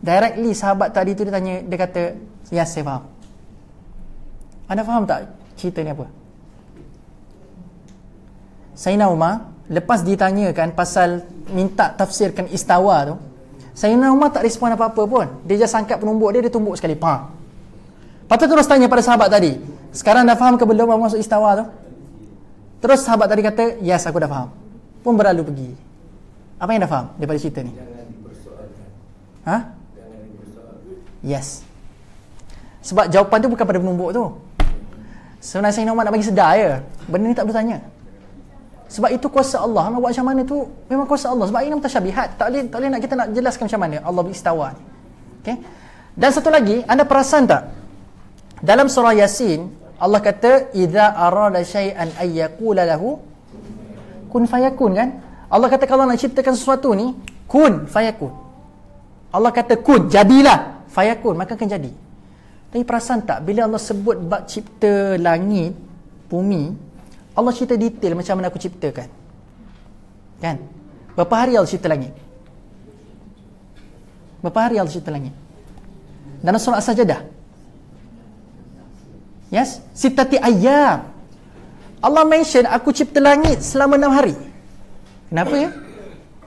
Directly sahabat tadi tu dia tanya, dia kata, yes, saya faham. Anda faham tak cerita ni apa? Sayyidina Umar lepas ditanyakan pasal minta tafsirkan istawa tu, Sayyidina Umar tak respon apa-apa pun. Dia just angkat penumbuk dia tumbuk sekali. Lepas tu terus tanya pada sahabat tadi, sekarang dah faham ke belum apa maksud istawa tu? Terus sahabat tadi kata, yes, aku dah faham. Pun berlalu pergi. Apa yang dah faham daripada cerita ni? Yes. Sebab jawapan tu bukan pada penumbuk tu. Sebenarnya Sayyidina Umar nak bagi sedar je. Benda ni tak perlu tanya. Sebab itu kuasa Allah. Nak buat macam mana tu memang kuasa Allah. Sebab ini mutasyabihat. Tak boleh nak kita nak jelaskan macam mana Allah beristawa ni. Okay? Dan satu lagi, anda perasan tak? Dalam surah Yasin, Allah kata, "Idza arada syai'an ay yaqula lahu kun fayakun," kan? Allah kata kalau nak ciptakan sesuatu ni, kun fayakun. Allah kata kun, jadilah, fayakun, maka akan jadi. Tapi perasan tak, bila Allah sebut bab cipta langit, bumi, Allah cerita detail macam mana aku ciptakan. Kan? Berapa hari Allah cipta langit? Berapa hari Allah cipta langit? Dalam surah As-Sajdah. Yes? Sitati ayyam. Allah mention aku cipta langit selama 6 hari. Kenapa ya?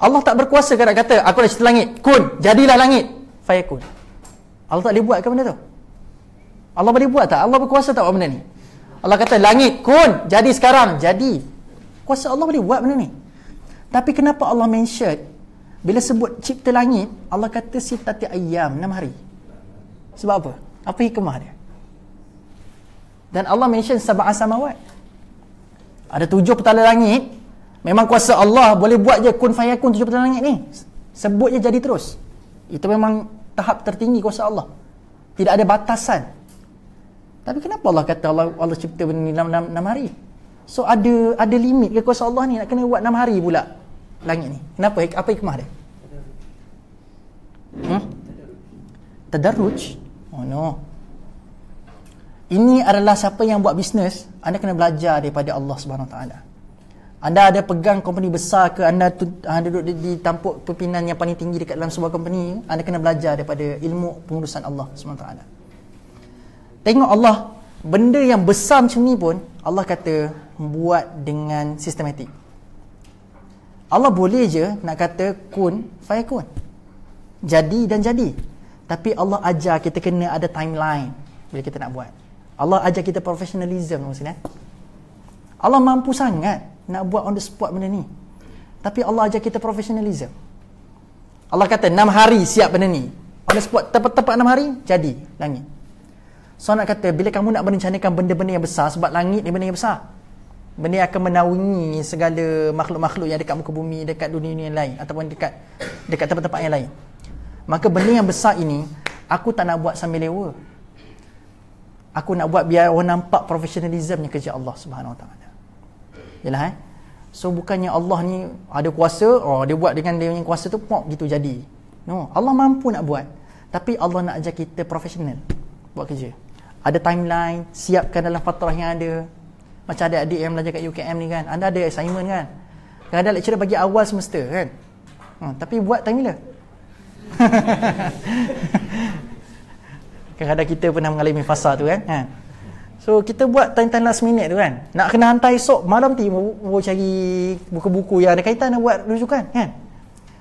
Allah tak berkuasa kan nak kata aku dah cipta langit, kun, jadilah langit, fayakun. Allah tak boleh buat ke benda tu? Allah boleh buat tak? Allah berkuasa tak buat benda ni? Allah kata langit kun, jadi sekarang, jadi. Kuasa Allah boleh buat benda ni. Tapi kenapa Allah mention bila sebut cipta langit, Allah kata sittati ayyam, 6 hari. Sebab apa? Apa hikmah dia? Dan Allah mention sab'a samawat. Ada 7 petala langit. Memang kuasa Allah boleh buat je kun fayakun 7 petala langit ni. Sebut je jadi terus. Itu memang tahap tertinggi kuasa Allah. Tidak ada batasan. Tapi kenapa Allah kata Allah cipta benda ni 6 hari? So ada limit ke kuasa Allah ni nak kena buat 6 hari pula langit ni? Kenapa? Apa hikmah dia? Tadarruj? Oh no. Ini adalah siapa yang buat bisnes, anda kena belajar daripada Allah Subhanahu Wa Taala. Anda ada pegang company besar ke, anda duduk di tampuk pimpinan yang paling tinggi dekat dalam sebuah company, anda kena belajar daripada ilmu pengurusan Allah Subhanahu Wa Taala. Tengok Allah, benda yang besar macam ni pun Allah kata buat dengan sistematik. Allah boleh je nak kata kun fayakun, jadi dan jadi. Tapi Allah ajar kita kena ada timeline bila kita nak buat. Allah ajar kita professionalism maksudnya. Allah mampu sangat nak buat on the spot benda ni. Tapi Allah ajar kita professionalism. Allah kata 6 hari siap benda ni. On the spot, tepat-tepat 6 hari jadi langit. So nak kata bila kamu nak merencanakan benda-benda yang besar, sebab langit ni benda yang besar, benda yang akan menaungi segala makhluk-makhluk yang dekat muka bumi, dekat dunia yang lain, ataupun dekat tempat-tempat yang lain. Maka benda yang besar ini aku tak nak buat sambil lewa. Aku nak buat biar orang nampak profesionalismnya kerja Allah Subhanahu Wa Taala. Yalah So bukannya Allah ni ada kuasa, dia buat dengan dia punya kuasa tu pop gitu jadi. No, Allah mampu nak buat. Tapi Allah nak ajar kita profesional buat kerja. Ada timeline, siapkan dalam fatrah yang ada. Macam adik-adik yang belajar kat UKM ni kan, anda ada assignment kan. Kadang-kadang lecturer bagi awal semester kan. Tapi buat time bila? Kadang-kadang kita pernah mengalami fasa tu kan. So kita buat time-time last minute tu kan. Nak kena hantar esok malam tu baru cari buku-buku yang ada kaitan nak buat rujukan kan.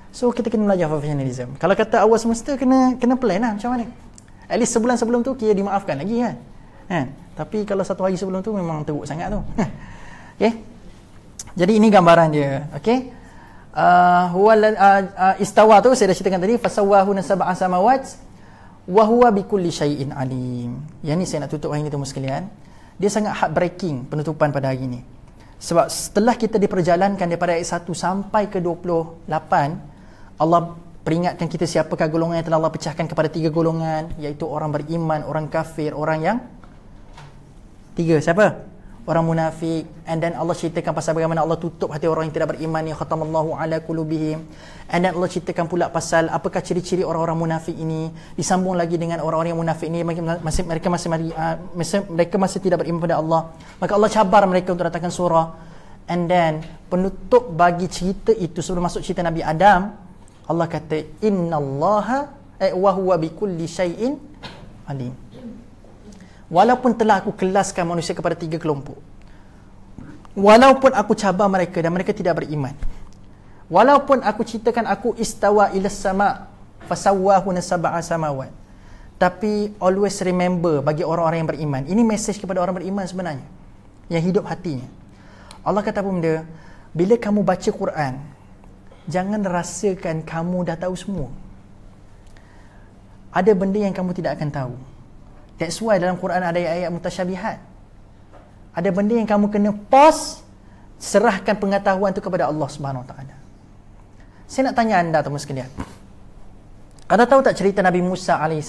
So kita kena belajar professionalism. Kalau kata awal semester kena plan lah macam mana. At least sebulan sebelum tu kira dimaafkan lagi kan. Tapi kalau 1 hari sebelum tu memang teruk sangat tu. Okay. Jadi ini gambaran dia. Okay. Istawa tu saya dah ceritakan tadi, fasawwahu sab'a samawat wa huwa bikulli syai'in alim. Yang ni saya nak tutup hari ni temu sekalian. Dia sangat heartbreaking penutupan pada hari ni. Sebab setelah kita diperjalankan daripada ayat 1 sampai ke 28, Allah peringatkan kita siapakah golongan yang telah Allah pecahkan kepada 3 golongan, iaitu orang beriman, orang kafir, orang yang 3. Siapa? Orang munafik. And then Allah ceritakan pasal bagaimana Allah tutup hati orang yang tidak beriman, ya khatamallahu ala qulubihim. And then Allah ceritakan pula pasal apakah ciri-ciri orang-orang munafik ini. Disambung lagi dengan orang-orang yang munafik ini, mereka masih tidak beriman pada Allah. Maka Allah cabar mereka untuk datangkan surah. And then penutup bagi cerita itu sebelum masuk cerita Nabi Adam, Allah kata innallaha wa huwa bikulli syai'in alim. Walaupun telah aku kelaskan manusia kepada 3 kelompok, walaupun aku cabar mereka dan mereka tidak beriman, walaupun aku ceritakan aku istawa ilas sama fasawwahu sab'a samawat, tapi always remember bagi orang-orang yang beriman. Ini message kepada orang beriman sebenarnya, yang hidup hatinya. Allah kata apa benda? Bila kamu baca Quran, jangan rasakan kamu dah tahu semua. Ada benda yang kamu tidak akan tahu. That's why dalam Quran ada ayat-ayat mutasyabihat. Ada benda yang kamu kena pause, serahkan pengetahuan itu kepada Allah Subhanahu Wa Taala. Saya nak tanya anda teman sekalian, anda tahu tak cerita Nabi Musa AS,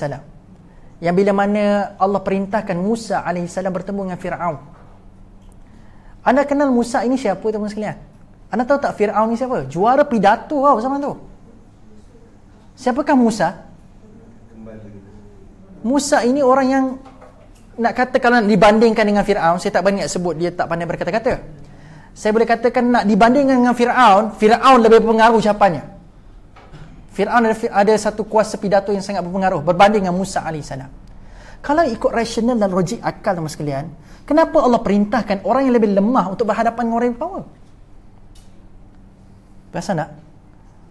yang bila mana Allah perintahkan Musa AS bertemu dengan Fir'aun? Anda kenal Musa ini siapa teman sekalian? Anda tahu tak Fir'aun ni siapa? Juara pidato zaman tu. Siapakah Musa? Musa ini orang yang nak kata kalau nak dibandingkan dengan Fir'aun, saya tak berani nak sebut dia tak pandai berkata-kata. Saya boleh katakan nak dibandingkan dengan Fir'aun, Fir'aun lebih berpengaruh ucapannya. Fir'aun ada satu kuasa pidato yang sangat berpengaruh berbanding dengan Musa AS. Kalau ikut rasional dan logik akal teman sekalian, kenapa Allah perintahkan orang yang lebih lemah untuk berhadapan dengan orang yang power? Perasan tak?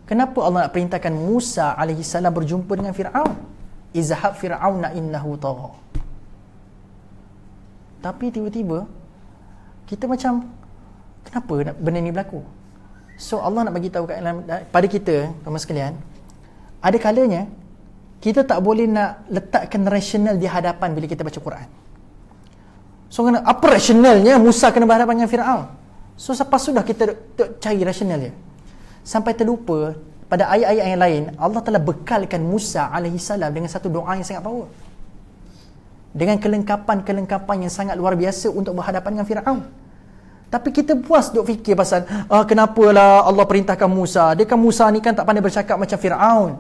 Kenapa Allah nak perintahkan Musa AS berjumpa dengan Fir'aun? izhab fir'auna innahu tagha. Tapi tiba-tiba kita macam, kenapa benda ni berlaku? So Allah nak bagi tahu pada kita, kaum sekalian, ada kalanya kita tak boleh nak letakkan rasional di hadapan bila kita baca Quran. So apa rasionalnya Musa kena berhadapan dengan Firaun? So lepas sudah kita cari rasional dia, sampai terlupa pada ayat-ayat yang lain Allah telah bekalkan Musa AS dengan satu doa yang sangat power, dengan kelengkapan yang sangat luar biasa untuk berhadapan dengan Firaun. Tapi kita puas duk fikir pasal kenapalah Allah perintahkan Musa, dia kan Musa ni kan tak pandai bercakap macam Firaun.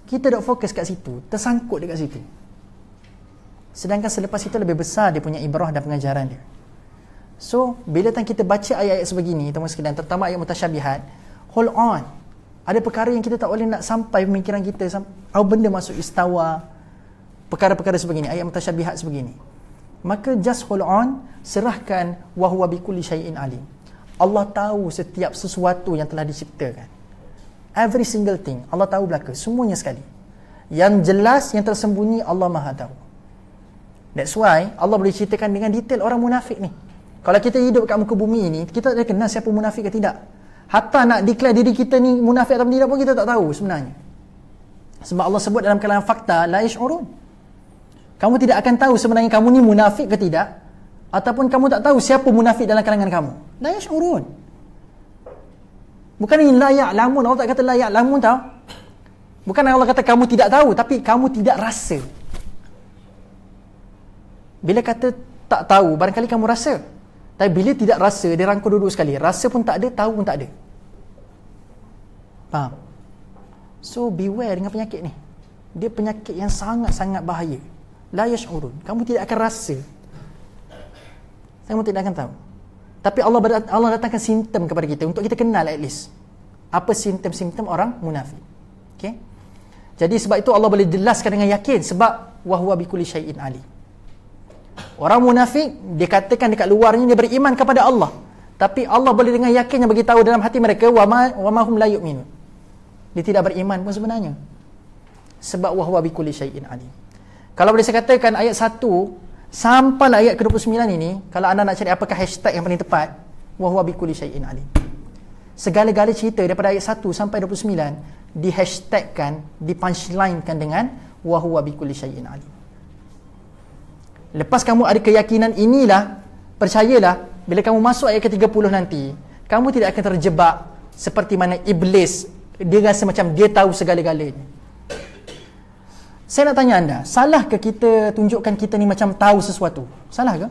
Kita duk fokus kat situ, tersangkut dekat situ. Sedangkan selepas itu lebih besar dia punya ibrah dan pengajaran dia. So bila kita baca ayat-ayat sebegini, teman sekalian, terutama ayat mutasyabihat, hold on. Ada perkara yang kita tak boleh nak sampai pemikiran kita, apa benda masuk istawa, perkara-perkara sebegini, ayat mutasyabihat sebegini. Maka just hold on, serahkan, wa huwa bikulli syai'in alim. Allah tahu setiap sesuatu yang telah diciptakan. Every single thing Allah tahu belaka, semuanya sekali. Yang jelas, yang tersembunyi, Allah Maha tahu. That's why Allah boleh ceritakan dengan detail orang munafik ni. Kalau kita hidup kat muka bumi ini, kita tak kenal siapa munafik ke tidak. Hatta nak declare diri kita ni munafik atau tidak pun kita tak tahu sebenarnya. Sebab Allah sebut dalam kalangan fakta, la yash'urun. Kamu tidak akan tahu sebenarnya kamu ni munafik ke tidak, ataupun kamu tak tahu siapa munafik dalam kalangan kamu. La yash'urun. Bukan ini la ya'lamun. Allah tak kata la ya'lamun tau. Bukan Allah kata kamu tidak tahu, tapi kamu tidak rasa. Bila kata tak tahu, barangkali kamu rasa. Tapi bila tidak rasa, dia rangkul duduk sekali. Rasa pun tak ada, tahu pun tak ada. Faham? So beware dengan penyakit ni. Dia penyakit yang sangat-sangat bahaya. La yash'urun. Kamu tidak akan rasa, kamu tidak akan tahu. Tapi Allah datangkan simptom kepada kita untuk kita kenal at least apa simptom-simptom orang munafik. Okay? Jadi sebab itu Allah boleh jelaskan dengan yakin, sebab wa huwa bikulli syai'in alim. Orang munafik dia katakan dekat luarnya dia beriman kepada Allah, tapi Allah boleh dengan yakin yang bagi tahu dalam hati mereka wa ma hum la yu'minun. Dia tidak beriman pun sebenarnya. Sebab wa huwa bikulli syai'in alim. Kalau boleh saya katakan ayat 1 sampai ayat ke-29 ini, kalau anda nak cari apakah hashtag yang paling tepat, wa huwa bikulli syai'in alim. Segala-gala cerita daripada ayat 1 sampai 29 di hashtagkan, di punchlinekan dengan wa huwa bikulli syai'in alim. Lepas kamu ada keyakinan inilah, percayalah, bila kamu masuk ayat ke-30 nanti, kamu tidak akan terjebak seperti mana iblis, dia rasa macam dia tahu segala-galanya. Saya nak tanya anda, salah ke kita tunjukkan kita ni macam tahu sesuatu? Salah ke?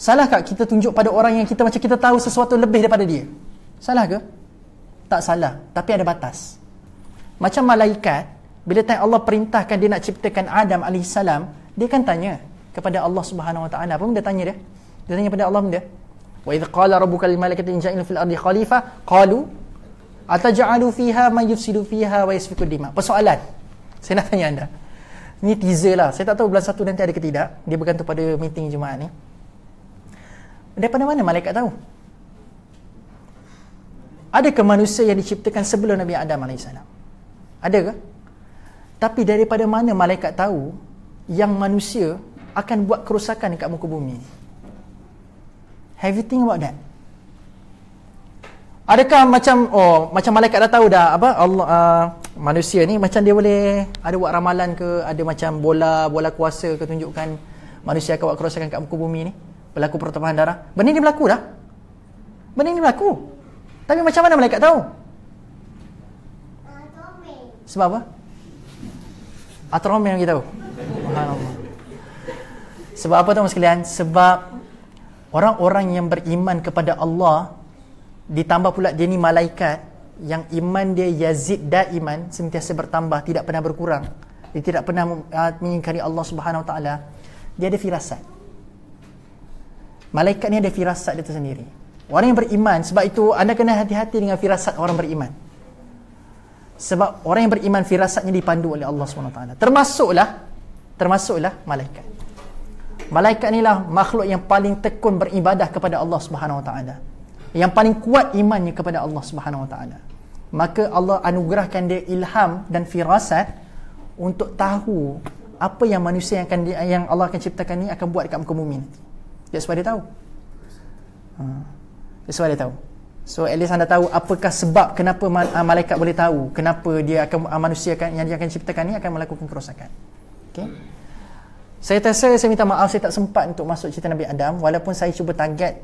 Salah ke kita tunjuk pada orang yang kita macam kita tahu sesuatu lebih daripada dia? Salah ke? Tak salah, tapi ada batas. Macam malaikat, bila tanya Allah perintahkan dia nak ciptakan Adam AS, dia kan tanya kepada Allah Subhanahu Wa Taala. Apa benda tanya dia? Dia tanya pada Allah benda. Wa idh qala rabbuka lil malaikati ja'ilun fil ardi khalifah qalu ataj'alu fiha man yufsidu fiha wa yasfiku dima. Persoalan saya nak tanya anda. Ni teaser lah. Saya tak tahu bulan 1 nanti ada ke tidak. Dia bergantung pada meeting Jumaat ni. Daripada mana malaikat tahu? Adakah manusia yang diciptakan sebelum Nabi Adam AS? Ada ke? Tapi daripada mana malaikat tahu yang manusia akan buat kerosakan dekat muka bumi ni? Have you think about that? Adakah macam malaikat dah tahu dah apa Allah manusia ni macam dia boleh ada buat ramalan ke, ada macam bola kuasa ke tunjukkan manusia akan buat kerosakan kat muka bumi ni, berlaku pertumpahan darah. Benda ni berlaku dah. Benda ni berlaku. Tapi macam mana malaikat tahu? Sebab apa? Atromi yang kita tahu. Sebab apa tuan sekalian? Sebab orang-orang yang beriman kepada Allah, ditambah pula dia ni malaikat yang iman dia yazid daiman, sentiasa bertambah, tidak pernah berkurang. Dia tidak pernah mengingkari Allah Subhanahu Wa Taala. Dia ada firasat. Malaikat ni ada firasat dia tersendiri. Orang yang beriman, sebab itu anda kena hati-hati dengan firasat orang beriman. Sebab orang yang beriman firasatnya dipandu oleh Allah Subhanahu Wa Taala. Termasuklah malaikat. Malaikat inilah makhluk yang paling tekun beribadah kepada Allah Subhanahu Wa Taala, yang paling kuat imannya kepada Allah Subhanahu Wa Taala. maka Allah anugerahkan dia ilham dan firasat untuk tahu apa yang manusia yang Allah akan ciptakan ni akan buat dekat muka bumi nanti. Dia sebab dia tahu. Dia sebab dia tahu. So at least anda tahu apakah sebab kenapa malaikat boleh tahu kenapa dia akan manusia yang dia akan ciptakan ni akan melakukan kerosakan. Okey. Saya minta maaf saya tak sempat untuk masuk cerita Nabi Adam, walaupun saya cuba target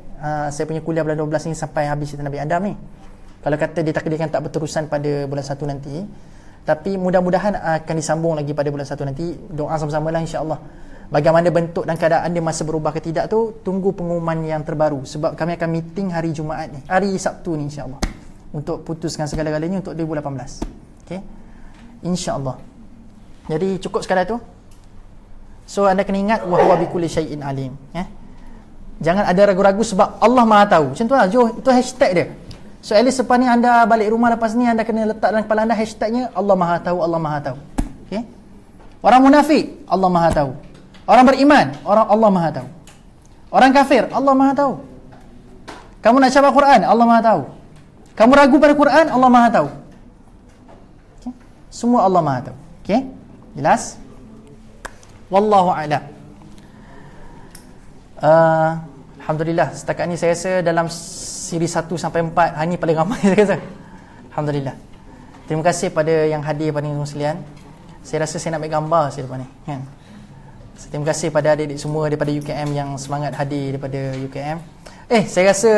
saya punya kuliah bulan 12 ni sampai habis cerita Nabi Adam ni. Kalau kata ditakdirkan tak berterusan pada bulan 1 nanti, tapi mudah-mudahan akan disambung lagi pada bulan 1 nanti. Doa sama-sama lah insya-Allah. Bagaimana bentuk dan keadaan dia masa berubah ke tidak tu, tunggu pengumuman yang terbaru. Sebab kami akan meeting hari Jumaat ni, hari Sabtu ni insya-Allah, untuk putuskan segala-galanya untuk 2018. Okey, insya-Allah. Jadi cukup sekadar tu. So anda kena ingat wa huwa bikulli syai'in alim. Jangan ada ragu-ragu sebab Allah Maha tahu. Macam tu lah, itu hashtag dia. So at least lepas ni anda balik rumah lepas ni, anda kena letak dalam kepala anda hashtagnya Allah Maha tahu, Allah Maha tahu. Okey. Orang munafik, Allah Maha tahu. Orang beriman, Allah Maha tahu. Orang kafir, Allah Maha tahu. Kamu nak cabar Quran, Allah Maha tahu. Kamu ragu pada Quran, Allah Maha tahu. Okay? Semua Allah Maha tahu. Okey? Jelas? Wallahu a'lam. Alhamdulillah, setakat ni saya rasa dalam siri 1 sampai 4 hari ni paling ramai saya rasa. Alhamdulillah. Terima kasih pada yang hadir pada sekalian. Saya rasa saya nak ambil gambar saya lepas ni, kan? Terima kasih pada adik-adik semua daripada UKM yang semangat hadir daripada UKM. Saya rasa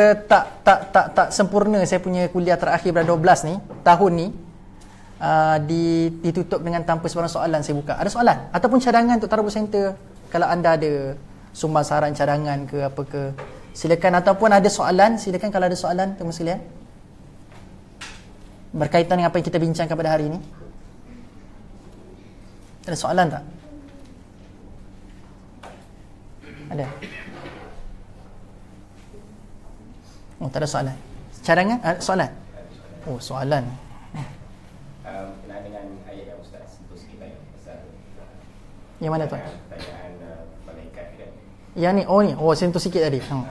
tak sempurna saya punya kuliah terakhir bulan 12 ni, tahun ni, ditutup dengan tanpa sebarang soalan saya buka. Ada soalan ataupun cadangan untuk Tarbus Center? Kalau anda ada sumbang saran cadangan ke apa ke, silakan. Ataupun ada soalan, silakan kalau ada soalan teman sekalian berkaitan dengan apa yang kita bincangkan pada hari ini. Ada soalan tak? Ada? Oh, tak ada soalan. Cadangan? Soalan? Oh, soalan. Kenaan dengan ayat yang Ustaz sentuh sikit tadi pasal yang mana tuan? Pertanyaan malaikat kan? Yang ni, oh ni, sentuh sikit tadi. Saya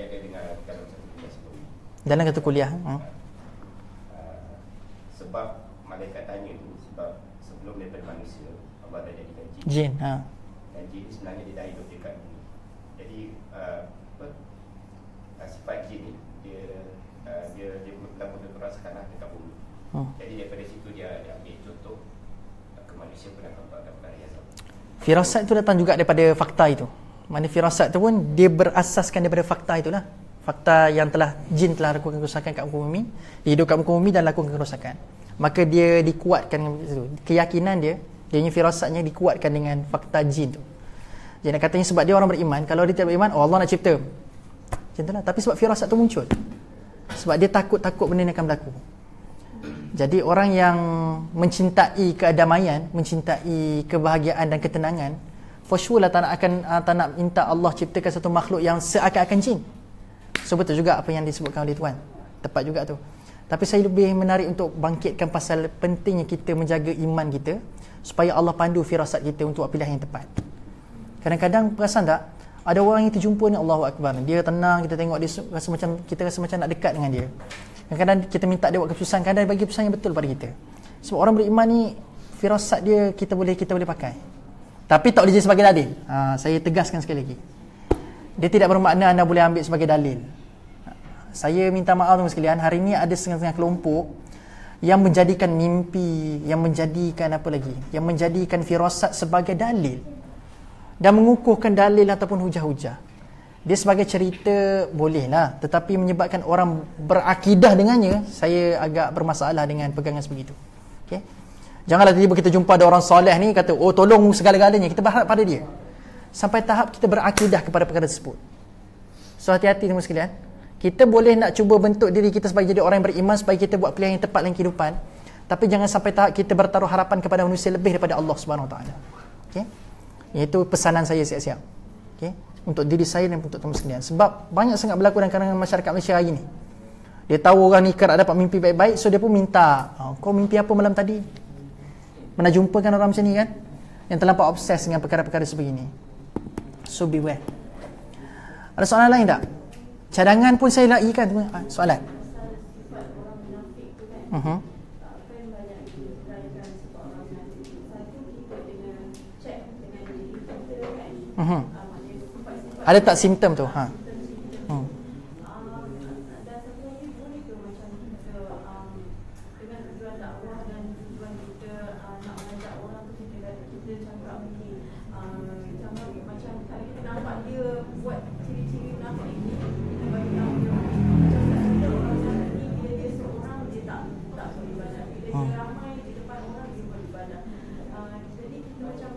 ada dengar dalam satu kuliah sebelum ni. Dalam satu kuliah. Sebab malaikat tanya tu, sebab sebelum daripada manusia, Allah dah jadikan jin. Jin, Dan jin sebenarnya dia dah hidup dekat bumi. Jadi sifat jin ni dia melakukan kerasakan dekat bumi. Jadi daripada situ dia ambil contoh ke manusia pun akan buat perkara yang sama. Firasat tu datang juga daripada fakta itu. Mana firasat tu pun dia berasaskan daripada fakta itulah. Fakta yang jin telah lakukan kerosakan kat muka bumi, dia hidup kat muka bumi dan lakukan kerosakan. Maka dia dikuatkan dengan itu. Keyakinan dia punya firasatnya dikuatkan dengan fakta jin tu. Jadi nak katanya sebab dia orang beriman, kalau dia tidak beriman, Allah nak cipta. Macam itulah. Tapi sebab firasat tu muncul. Sebab dia takut benda ni akan berlaku. Jadi orang yang mencintai kedamaian, mencintai kebahagiaan dan ketenangan, for sure lah tak nak minta Allah ciptakan satu makhluk yang seakan-akan jin. So betul juga apa yang disebutkan oleh Tuan. Tepat juga tu. Tapi saya lebih menarik untuk bangkitkan pasal pentingnya kita menjaga iman kita supaya Allah pandu firasat kita untuk pilihan yang tepat. Kadang-kadang perasan tak, ada orang yang terjumpa ni Allahu Akbar, dia tenang, kita tengok dia kita rasa macam nak dekat dengan dia. Kadang-kadang kita minta dia buat keputusan, kadang dia bagi keputusan yang betul pada kita. Sebab orang beriman ni firasat dia kita boleh pakai. Tapi tak boleh jadi sebagai dalil. Saya tegaskan sekali lagi. Dia tidak bermakna anda boleh ambil sebagai dalil. Saya minta maaf teman sekalian, hari ini ada setengah-setengah kelompok yang menjadikan mimpi, yang menjadikan firasat sebagai dalil dan mengukuhkan dalil ataupun hujah-hujah. Dia sebagai cerita bolehlah, tetapi menyebabkan orang berakidah dengannya, saya agak bermasalah dengan pegangan sebegitu. Okey. Janganlah tiba-tiba kita jumpa ada orang soleh ni kata, "Oh, tolong segala-galanya." Kita berharap pada dia. Sampai tahap kita berakidah kepada perkara tersebut. So hati-hati teman sekalian. Kita boleh nak cuba bentuk diri kita sebagai jadi orang yang beriman supaya kita buat pilihan yang tepat dalam kehidupan, tapi jangan sampai tahap kita bertaruh harapan kepada manusia lebih daripada Allah Subhanahu Wa Taala. Okey? Itu pesanan saya siap-siap. Okey? Untuk diri saya dan untuk teman sekalian. Sebab banyak sangat berlaku dalam kalangan masyarakat Malaysia hari ni. Dia tahu orang ni kerap dapat mimpi baik-baik, so dia pun minta, "Kau mimpi apa malam tadi?" Pernah jumpa kan orang macam ni kan? Yang terlampau obses dengan perkara-perkara sebegini. So beware. Ada soalan lain tak? Cadangan pun saya laikan. Soalan. Mhm. Kan banyak diseraikan seorang nanti. Satu, kita dengan cek dengan diri kita kan. Mhm. Maknanya sifat-sifat Ada tak simptom tu? Ha. simptom-simptom. Dan satu lagi boleh ke macam kita dengan tujuan dakwah dan tujuan kita nak mengajak orang tu, kita cakap ni macam kalau kita nampak dia buat ciri-ciri munafik ni, kita bagi tahu dia macam kita orang sana ni, bila dia seorang dia tak beribadat, bila dia ramai di depan orang dia beribadat. Jadi kita macam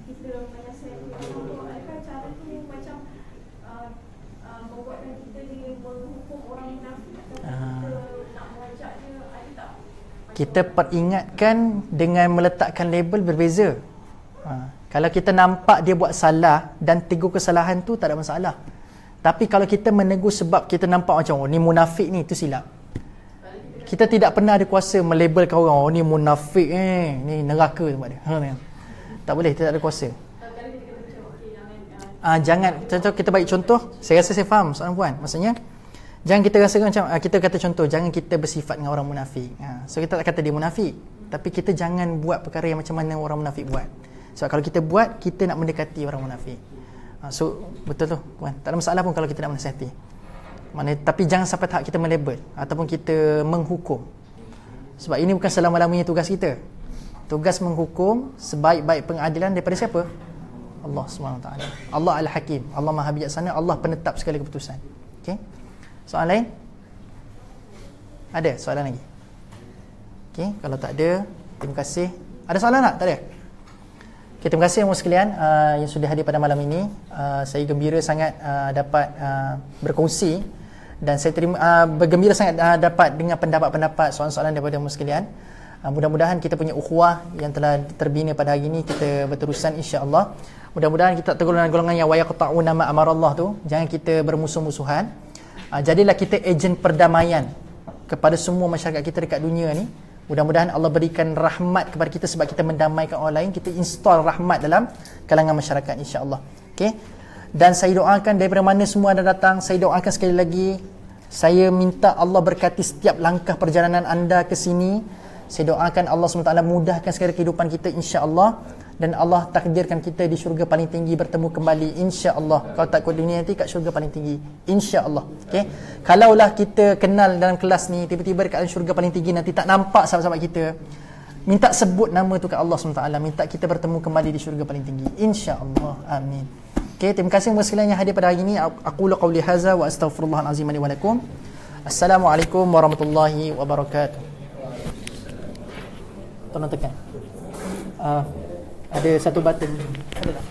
kita menasihati orang tu, adakah cara tu macam membuatkan kita dia menghukum orang munafik, atau kita nak mengajak dia, ada tak? Kita peringatkan dengan meletakkan label berbeza. Kalau kita nampak dia buat salah dan tegur kesalahan tu, tak ada masalah. Tapi kalau kita menegur sebab kita nampak macam ni munafik ni, itu silap. Kita tidak pernah ada kuasa melabelkan orang, ni munafik ni neraka tempat dia. Tak boleh, kita tak ada kuasa. Jangan, contoh kita bagi contoh, saya rasa saya faham soalan puan. Maksudnya jangan kita rasakan macam kita kata contoh, jangan kita bersifat dengan orang munafik. So kita tak kata dia munafik, tapi kita jangan buat perkara yang macam mana orang munafik buat. Sebab kalau kita buat, kita nak mendekati orang munafik. So betul tu puan, tak ada masalah pun kalau kita nak menasihati. Tapi jangan sampai tahap kita melabel ataupun kita menghukum. Sebab ini bukan selama-lamanya tugas kita. Tugas menghukum sebaik-baik pengadilan daripada siapa? Allah SWT. Allah Al-Hakim, Allah Maha Bijaksana, Allah penetap segala keputusan. Okey. Soalan lain? Ada soalan lagi? Okey, kalau tak ada, terima kasih. Ada soalan tak? Tak ada? Okay, terima kasih semua sekalian yang sudah hadir pada malam ini. Saya gembira sangat dapat berkongsi, dan saya bergembira sangat dapat dengar pendapat-pendapat, soalan-soalan daripada semua sekalian. Mudah-mudahan kita punya ukhuwah yang telah terbina pada hari ini kita berterusan, insya-Allah. Mudah-mudahan kita tergolongan golongan yang wayaqta'una ma amarallah tu. Jangan kita bermusuh-musuhan. Jadilah kita ejen perdamaian kepada semua masyarakat kita dekat dunia ni. Mudah-mudahan Allah berikan rahmat kepada kita sebab kita mendamaikan orang lain. Kita install rahmat dalam kalangan masyarakat, insya-Allah. Okey. Dan saya doakan daripada mana semua anda datang, saya doakan sekali lagi, saya minta Allah berkati setiap langkah perjalanan anda ke sini. Saya doakan Allah SWT mudahkan segala kehidupan kita, insya-Allah, dan Allah takdirkan kita di syurga paling tinggi bertemu kembali, insya-Allah. Kalau tak kot dunia nanti kat syurga paling tinggi, insya-Allah. Okey. Kalaulah kita kenal dalam kelas ni, tiba-tiba dekat syurga paling tinggi nanti tak nampak sahabat-sahabat kita, minta sebut nama tu kat Allah SWT, minta kita bertemu kembali di syurga paling tinggi, insya-Allah. Amin. Okey, terima kasih semua sekalian yang hadir pada hari ini. Aqulu qawli hadza wa astaghfirullahal azim li wa lakum. Assalamualaikum warahmatullahi wabarakatuh. Tolong tekan. Ada satu button. Ada tak?